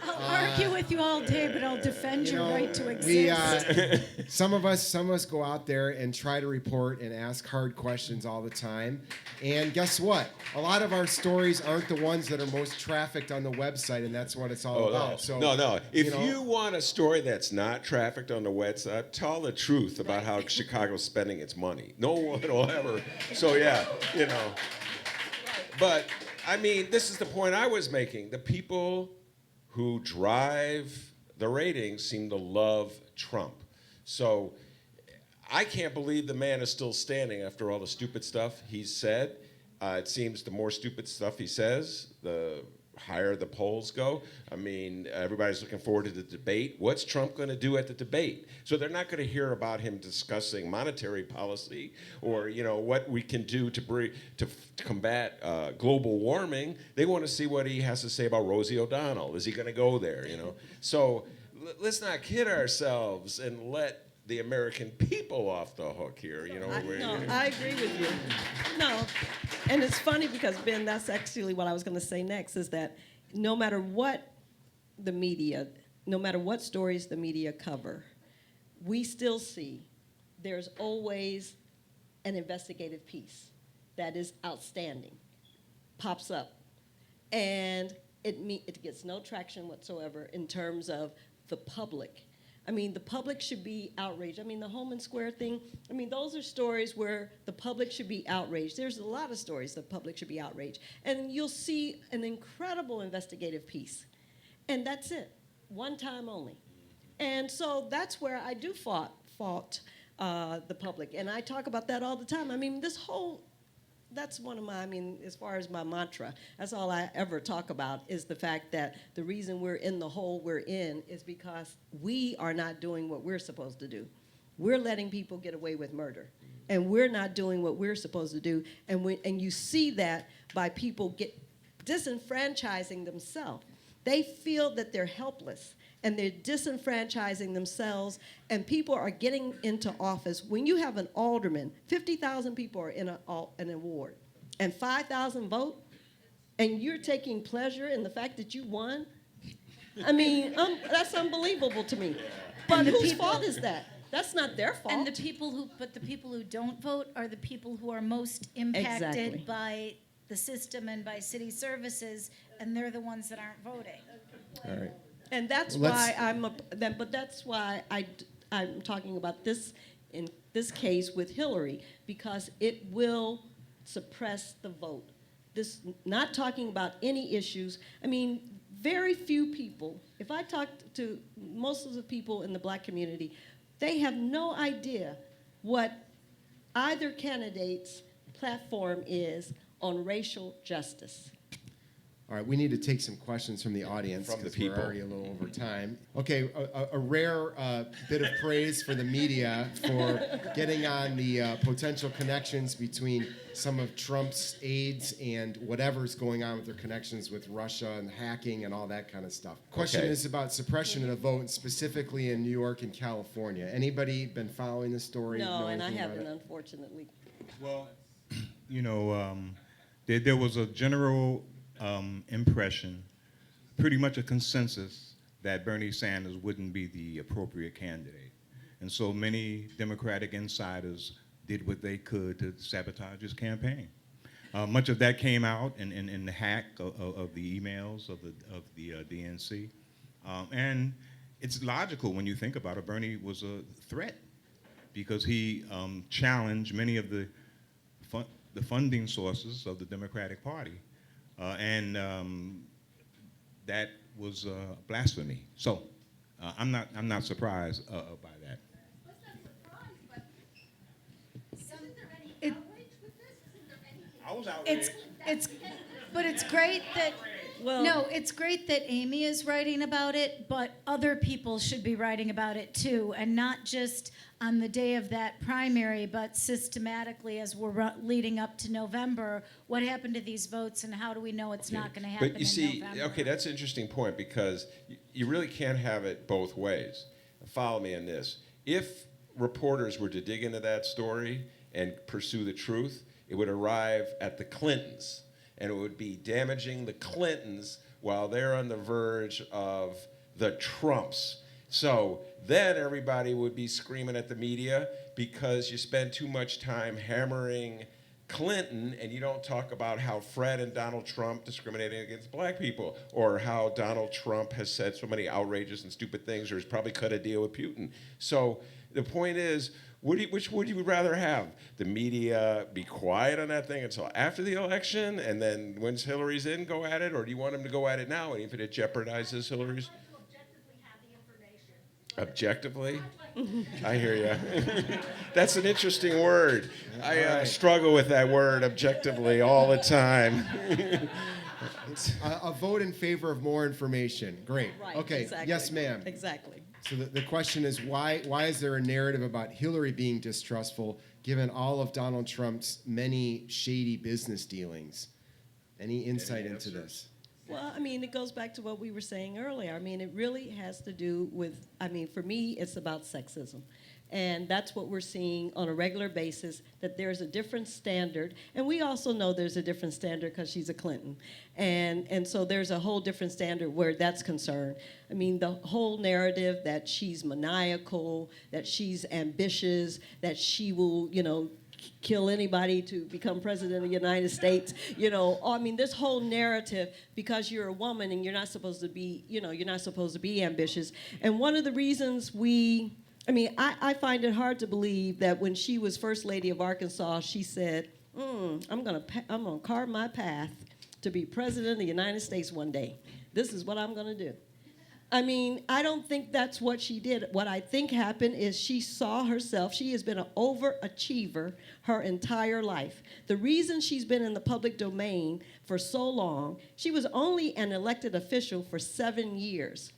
I'll argue with you all day, but I'll defend your right to We, exist. some of us go out there and try to report and ask hard questions all the time. And guess what? A lot of our stories aren't the ones that are most trafficked on the website, and that's what it's all about. So No. If you know- you want a story that's not trafficked on the website, tell the truth about how Chicago's spending its money. No one will ever. So yeah, you know. But I mean, this is the point I was making. The people who drive the ratings seem to love Trump. So I can't believe the man is still standing after all the stupid stuff he's said. It seems the more stupid stuff he says, the higher the polls go. I mean, everybody's looking forward to the debate. What's Trump going to do at the debate? So they're not going to hear about him discussing monetary policy or, you know, what we can do to combat global warming. They want to see what he has to say about Rosie O'Donnell. Is he going to go there, you know? So let's not kid ourselves and let the American people off the hook here, you know? I agree with you. No, and it's funny because, Ben, that's actually what I was going to say next, is that no matter what the media, no matter what stories the media cover, we still see there's always an investigative piece that is outstanding, pops up, and it gets no traction whatsoever in terms of the public. I mean, the public should be outraged. I mean, the Holman Square thing, I mean, those are stories where the public should be outraged. There's a lot of stories the public should be outraged. And you'll see an incredible investigative piece. And that's it, one time only. And so that's where I do fault the public. And I talk about that all the time. I mean, that's one of my, I mean, as far as my mantra, that's all I ever talk about, is the fact that the reason we're in the hole we're in is because we are not doing what we're supposed to do. We're letting people get away with murder, and we're not doing what we're supposed to do. And you see that by people disenfranchising themselves. They feel that they're helpless, and they're disenfranchising themselves, and people are getting into office. When you have an alderman, 50,000 people are in an award, and 5,000 vote, and you're taking pleasure in the fact that you won, I mean, that's unbelievable to me. But whose fault is that? That's not their fault. And the people who don't vote are the people who are most impacted Exactly. by the system and by city services, and they're the ones that aren't voting. All right. And that's Well, why that's why I'm talking about this in this case with Hillary, because it will suppress the vote. This, not talking about any issues. I mean, very few people, if I talk to most of the people in the black community, they have no idea what either candidate's platform is on racial justice. All right, we need to take some questions from the audience From the because we're people. already a little over time. Okay, a rare bit of praise for the media for getting on the potential connections between some of Trump's aides and whatever's going on with their connections with Russia and hacking and all that kind of stuff. Question Okay. is about suppression of the vote, and specifically in New York and California. Anybody been following the story? No, know and I anything about haven't, it? unfortunately. Well, you know, there was a general impression, pretty much a consensus, that Bernie Sanders wouldn't be the appropriate candidate. And so many Democratic insiders did what they could to sabotage his campaign. Much of that came out in the hack of the emails of the DNC. And it's logical when you think about it. Bernie was a threat because he challenged many of the funding sources of the Democratic Party. And that was blasphemy. So I'm not surprised by that. It- I was outraged. But it's great that Well, No, it's great that Amy is writing about it, but other people should be writing about it too, and not just on the day of that primary, but systematically as we're leading up to November. What happened to these votes, and how do we know it's not going to happen But you in see, November? okay, that's an interesting point because you really can't have it both ways. Follow me on this. If reporters were to dig into that story and pursue the truth, it would arrive at the Clintons, and it would be damaging the Clintons while they're on the verge of the Trumps. So then everybody would be screaming at the media because you spend too much time hammering Clinton and you don't talk about how Fred and Donald Trump discriminating against black people, or how Donald Trump has said so many outrageous and stupid things, or has probably cut a deal with Putin. So the point is, which would you rather have? The media be quiet on that thing until after the election, and then once Hillary's in, go at it? Or do you want them to go at it now, and even if it jeopardizes Hillary's? Objectively? I hear you. That's an interesting word. I struggle with that word, objectively, all the time. A vote in favor of more information. Great. right. Okay. Exactly. Yes, ma'am. Exactly. So the question is, why is there a narrative about Hillary being distrustful given all of Donald Trump's many shady business dealings? Any insight into this? Well, I mean, it goes back to what we were saying earlier. I mean, it really has to do with, I mean, for me, it's about sexism. And that's what we're seeing on a regular basis, that there's a different standard. And we also know there's a different standard because she's a Clinton. And so there's a whole different standard where that's concerned. I mean, the whole narrative that she's maniacal, that she's ambitious, that she will, kill anybody to become president of the United States, I mean, this whole narrative, because you're a woman and you're not supposed to be, you're not supposed to be ambitious. And one of the reasons I find it hard to believe that when she was First Lady of Arkansas, she said, I'm gonna carve my path to be president of the United States one day. This is what I'm gonna do. I mean, I don't think that's what she did. What I think happened is she saw herself. She has been an overachiever her entire life. The reason she's been in the public domain for so long, she was only an elected official for 7 years.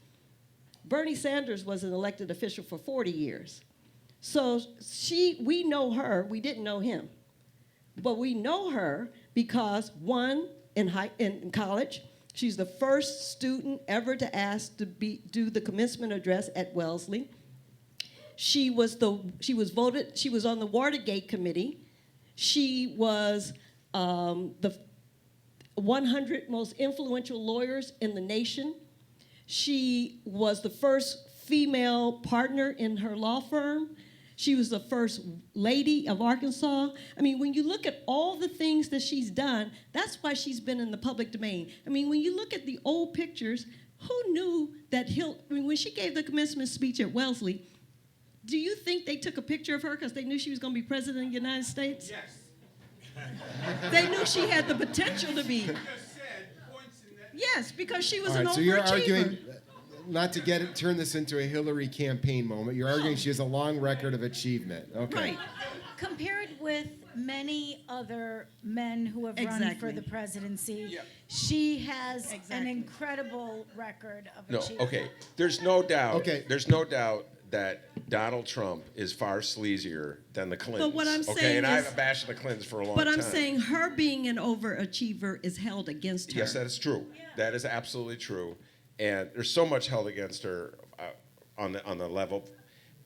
Bernie Sanders was an elected official for 40 years. So we know her, we didn't know him. But we know her because, one, in college, she's the first student ever to ask to do the commencement address at Wellesley. She was on the Watergate committee. She was the 100 most influential lawyers in the nation. She was the first female partner in her law firm. She was the first lady of Arkansas. I mean, when you look at all the things that she's done, that's why she's been in the public domain. I mean, when you look at the old pictures, who knew that when she gave the commencement speech at Wellesley, do you think they took a picture of her because they knew she was going to be president of the United States? Yes. They knew she had the potential to be. Yes, because she was All an right, so overachiever. you're arguing, not to turn this into a Hillary campaign moment, you're arguing she has a long record of achievement. Okay. Right. Compared with many other men who have run for Exactly. the presidency, Yeah. she has an Exactly. incredible record of No, achievement. okay. There's no doubt. Okay. There's no doubt that Donald Trump is far sleazier than the Clintons. But what I'm okay, saying and I is- haven't bashed the Clintons for a long But time. I'm saying her being an overachiever is held against her. Yes, that is true. That is absolutely true. And there's so much held against her on the level.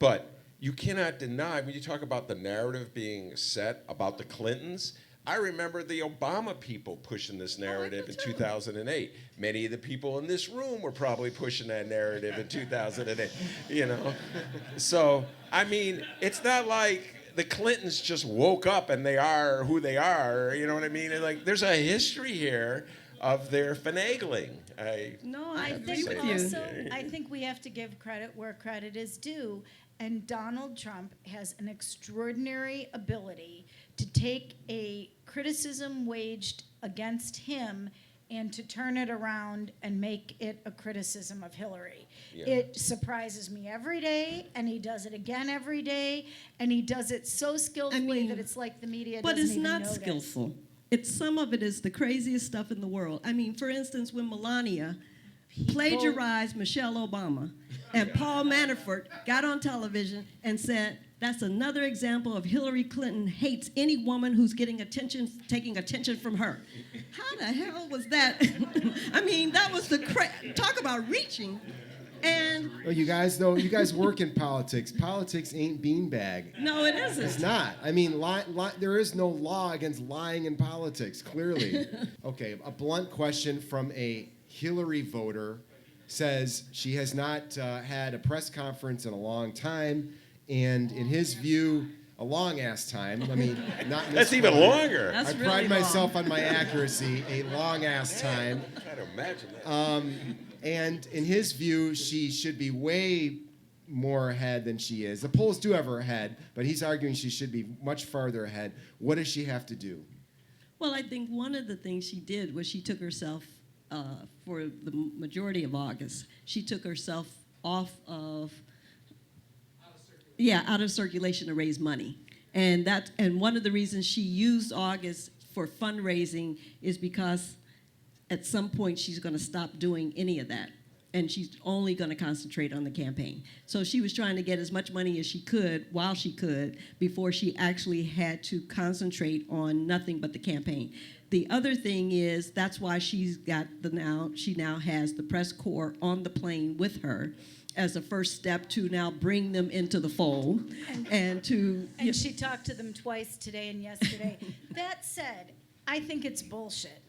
But you cannot deny, when you talk about the narrative being set about the Clintons, I remember the Obama people pushing this narrative in 2008. Many of the people in this room were probably pushing that narrative in 2008, So, I mean, it's not like the Clintons just woke up and they are who they are, you know what I mean? And like, there's a history here of their finagling. No, I I agree think with you. also, I think we have to give credit where credit is due, and Donald Trump has an extraordinary ability to take a criticism waged against him and to turn it around and make it a criticism of Hillary. Yeah. It surprises me every day, and he does it again every day, and he does it so skillfully mean, that it's like the media But doesn't it's even not notice. skillful. some of it is the craziest stuff in the world. I mean, for instance, when Melania plagiarized Michelle Obama, and Paul Manafort got on television and said, that's another example of Hillary Clinton hates any woman who's getting attention, taking attention from her. How the hell was that? I mean, that was talk about reaching. And Well, you guys work in politics. Politics ain't beanbag. no, it isn't. It's not. I mean, there is no law against lying in politics, clearly. Okay, a blunt question from a Hillary voter says she has not had a press conference in a long time, and in his view, a long-ass time. I mean, not That's even longer. That's I really pride long. myself on my accuracy, a long-ass time. I'm trying to imagine that. And in his view, she should be way more ahead than she is. The polls do have her ahead, but he's arguing she should be much farther ahead. What does she have to do? Well, I think one of the things she did was she took herself, for the majority of August, she took herself off of, out of circulation to raise money. And one of the reasons she used August for fundraising is because at some point she's going to stop doing any of that. And she's only going to concentrate on the campaign. So she was trying to get as much money as she could while she could before she actually had to concentrate on nothing but the campaign. The other thing is that's why she now has the press corps on the plane with her as a first step to now bring them into the fold and she talked to them twice today and yesterday. That said, I think it's bullshit.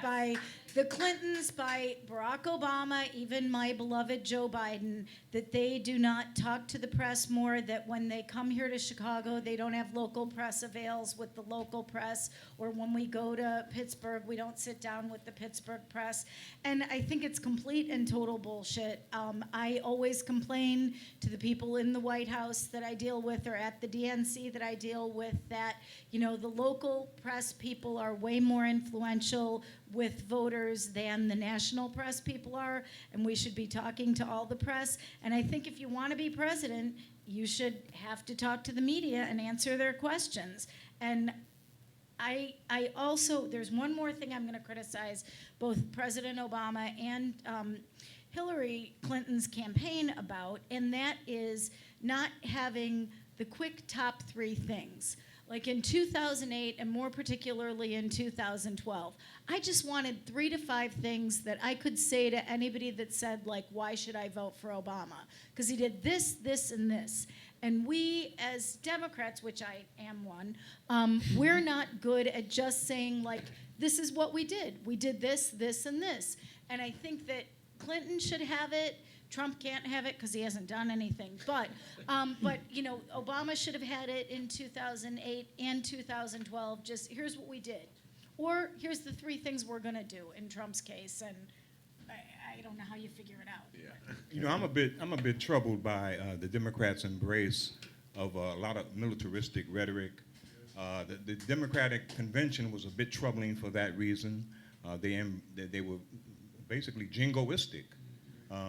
By the Clintons, by Barack Obama, even my beloved Joe Biden, that they do not talk to the press more, that when they come here to Chicago, they don't have local press avails with the local press, or when we go to Pittsburgh, we don't sit down with the Pittsburgh press. And I think it's complete and total bullshit. I always complain to the people in the White House that I deal with, or at the DNC that I deal with, that, the local press people are way more influential with voters than the national press people are, and we should be talking to all the press. And I think if you want to be president, you should have to talk to the media and answer their questions. And I also, there's one more thing I'm going to criticize both President Obama and Hillary Clinton's campaign about, and that is not having the quick top 3 things. Like in 2008, and more particularly in 2012, I just wanted 3 to 5 things that I could say to anybody that said, like, why should I vote for Obama? Because he did this, this, and this. And we, as Democrats, which I am one, we're not good at just saying, like, this is what we did. We did this, this, and this. And I think that Clinton should have it. Trump can't have it because he hasn't done anything. But Obama should have had it in 2008 and 2012. Just here's what we did, or here's the 3 things we're gonna do in Trump's case. And I don't know how you figure it out. Yeah. I'm a bit troubled by the Democrats' embrace of a lot of militaristic rhetoric. The Democratic convention was a bit troubling for that reason. They were basically jingoistic.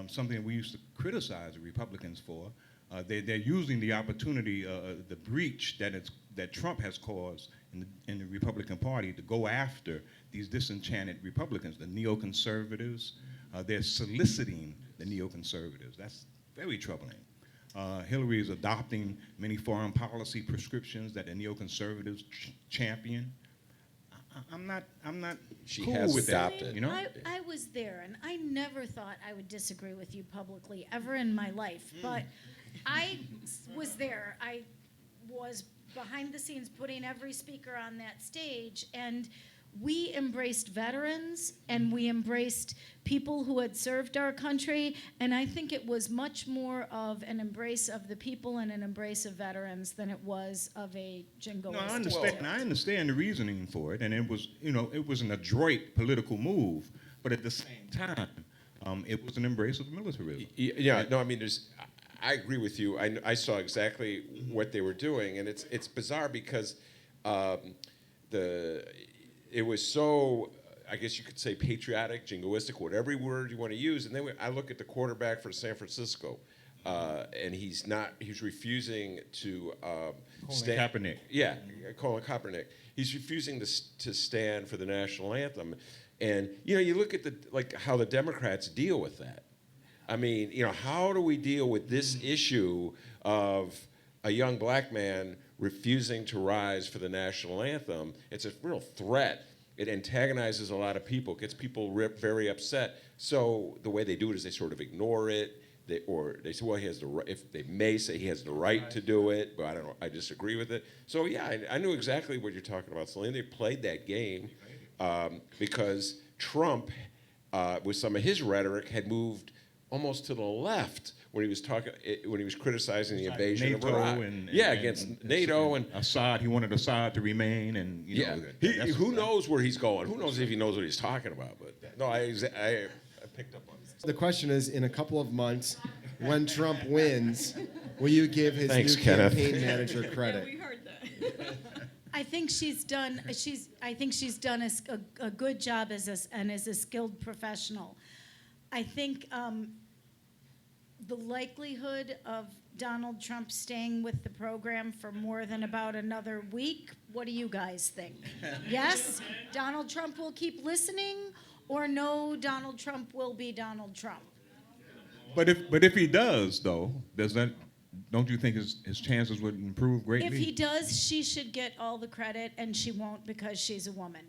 Something we used to criticize the Republicans for. They're using the opportunity, the breach that Trump has caused in the Republican Party to go after these disenchanted Republicans, the neoconservatives. They're soliciting the neoconservatives. That's very troubling. Hillary is adopting many foreign policy prescriptions that the neoconservatives champion. I'm not She cool has with adopted. that, I was there, and I never thought I would disagree with you publicly ever in my life. But I was there. I was behind the scenes putting every speaker on that stage, and we embraced veterans, and we embraced people who had served our country, and I think it was much more of an embrace of the people and an embrace of veterans than it was of a jingoistic. No, I understand the reasoning for it, and it was an adroit political move, but at the same time, it was an embrace of militarism. Yeah, no, I mean, I agree with you. I saw exactly what they were doing, and it's bizarre because it was so, I guess you could say, patriotic, jingoistic, whatever word you want to use. And then I look at the quarterback for San Francisco, and he's refusing to Colin Kaepernick. Yeah, Colin Kaepernick. He's refusing to stand for the national anthem. And, you look at how the Democrats deal with that. I mean, how do we deal with this issue of a young black man refusing to rise for the national anthem? It's a real threat. It antagonizes a lot of people, gets people very upset. So the way they do it is they sort of ignore it. They say, well, he has the right. If they may say he has the right to do it, but I don't know. I disagree with it. So yeah, I knew exactly what you're talking about, Salim. They played that game because Trump, with some of his rhetoric, had moved almost to the left when he was criticizing the invasion NATO of Iraq. Against NATO and Assad. He wanted Assad to remain, and who knows where he's going? Who knows if he knows what he's talking about? But no, I picked up on it. The question is, in a couple of months, when Trump wins, will you give his Thanks, new Kenneth. campaign manager credit? We heard that. I think she's done a good job as a skilled professional. I think the likelihood of Donald Trump staying with the program for more than about another week, what do you guys think? Yes, Donald Trump will keep listening, or no, Donald Trump will be Donald Trump? But if he does, though, don't you think his chances would improve greatly? If he does, she should get all the credit, and she won't because she's a woman.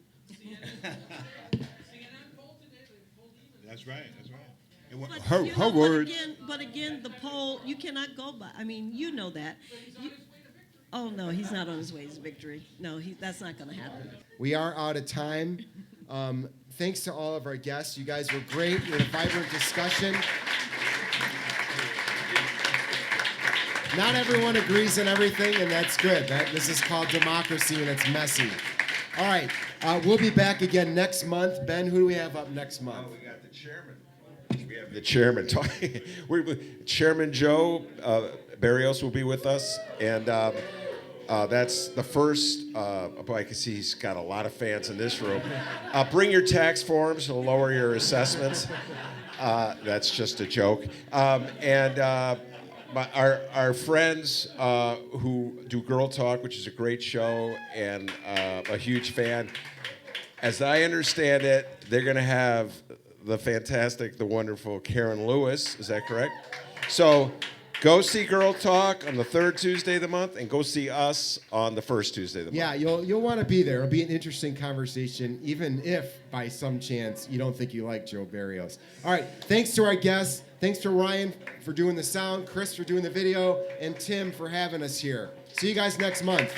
That's right. But, Her words. But again, the poll, you cannot go by. I mean, you know that. Oh, no, he's not on his way to victory. No, that's not going to happen. We are out of time. Thanks to all of our guests. You guys were great. We had a vibrant discussion. Not everyone agrees on everything, and that's good. This is called democracy, and it's messy. All right, we'll be back again next month. Ben, who do we have up next month? We got the chairman. We have the chairman talking. Chairman Joe Barrios will be with us, and that's the first. I can see he's got a lot of fans in this room. Bring your tax forms; it'll lower your assessments. That's just a joke. Our friends who do Girl Talk, which is a great show, and a huge fan. As I understand it, they're going to have the fantastic, the wonderful Karen Lewis. Is that correct? So go see Girl Talk on the third Tuesday of the month, and go see us on the first Tuesday of the month. Yeah, you'll want to be there. It'll be an interesting conversation, even if, by some chance, you don't think you like Joe Barrios. All right, thanks to our guests. Thanks to Ryan for doing the sound, Chris for doing the video, and Tim for having us here. See you guys next month.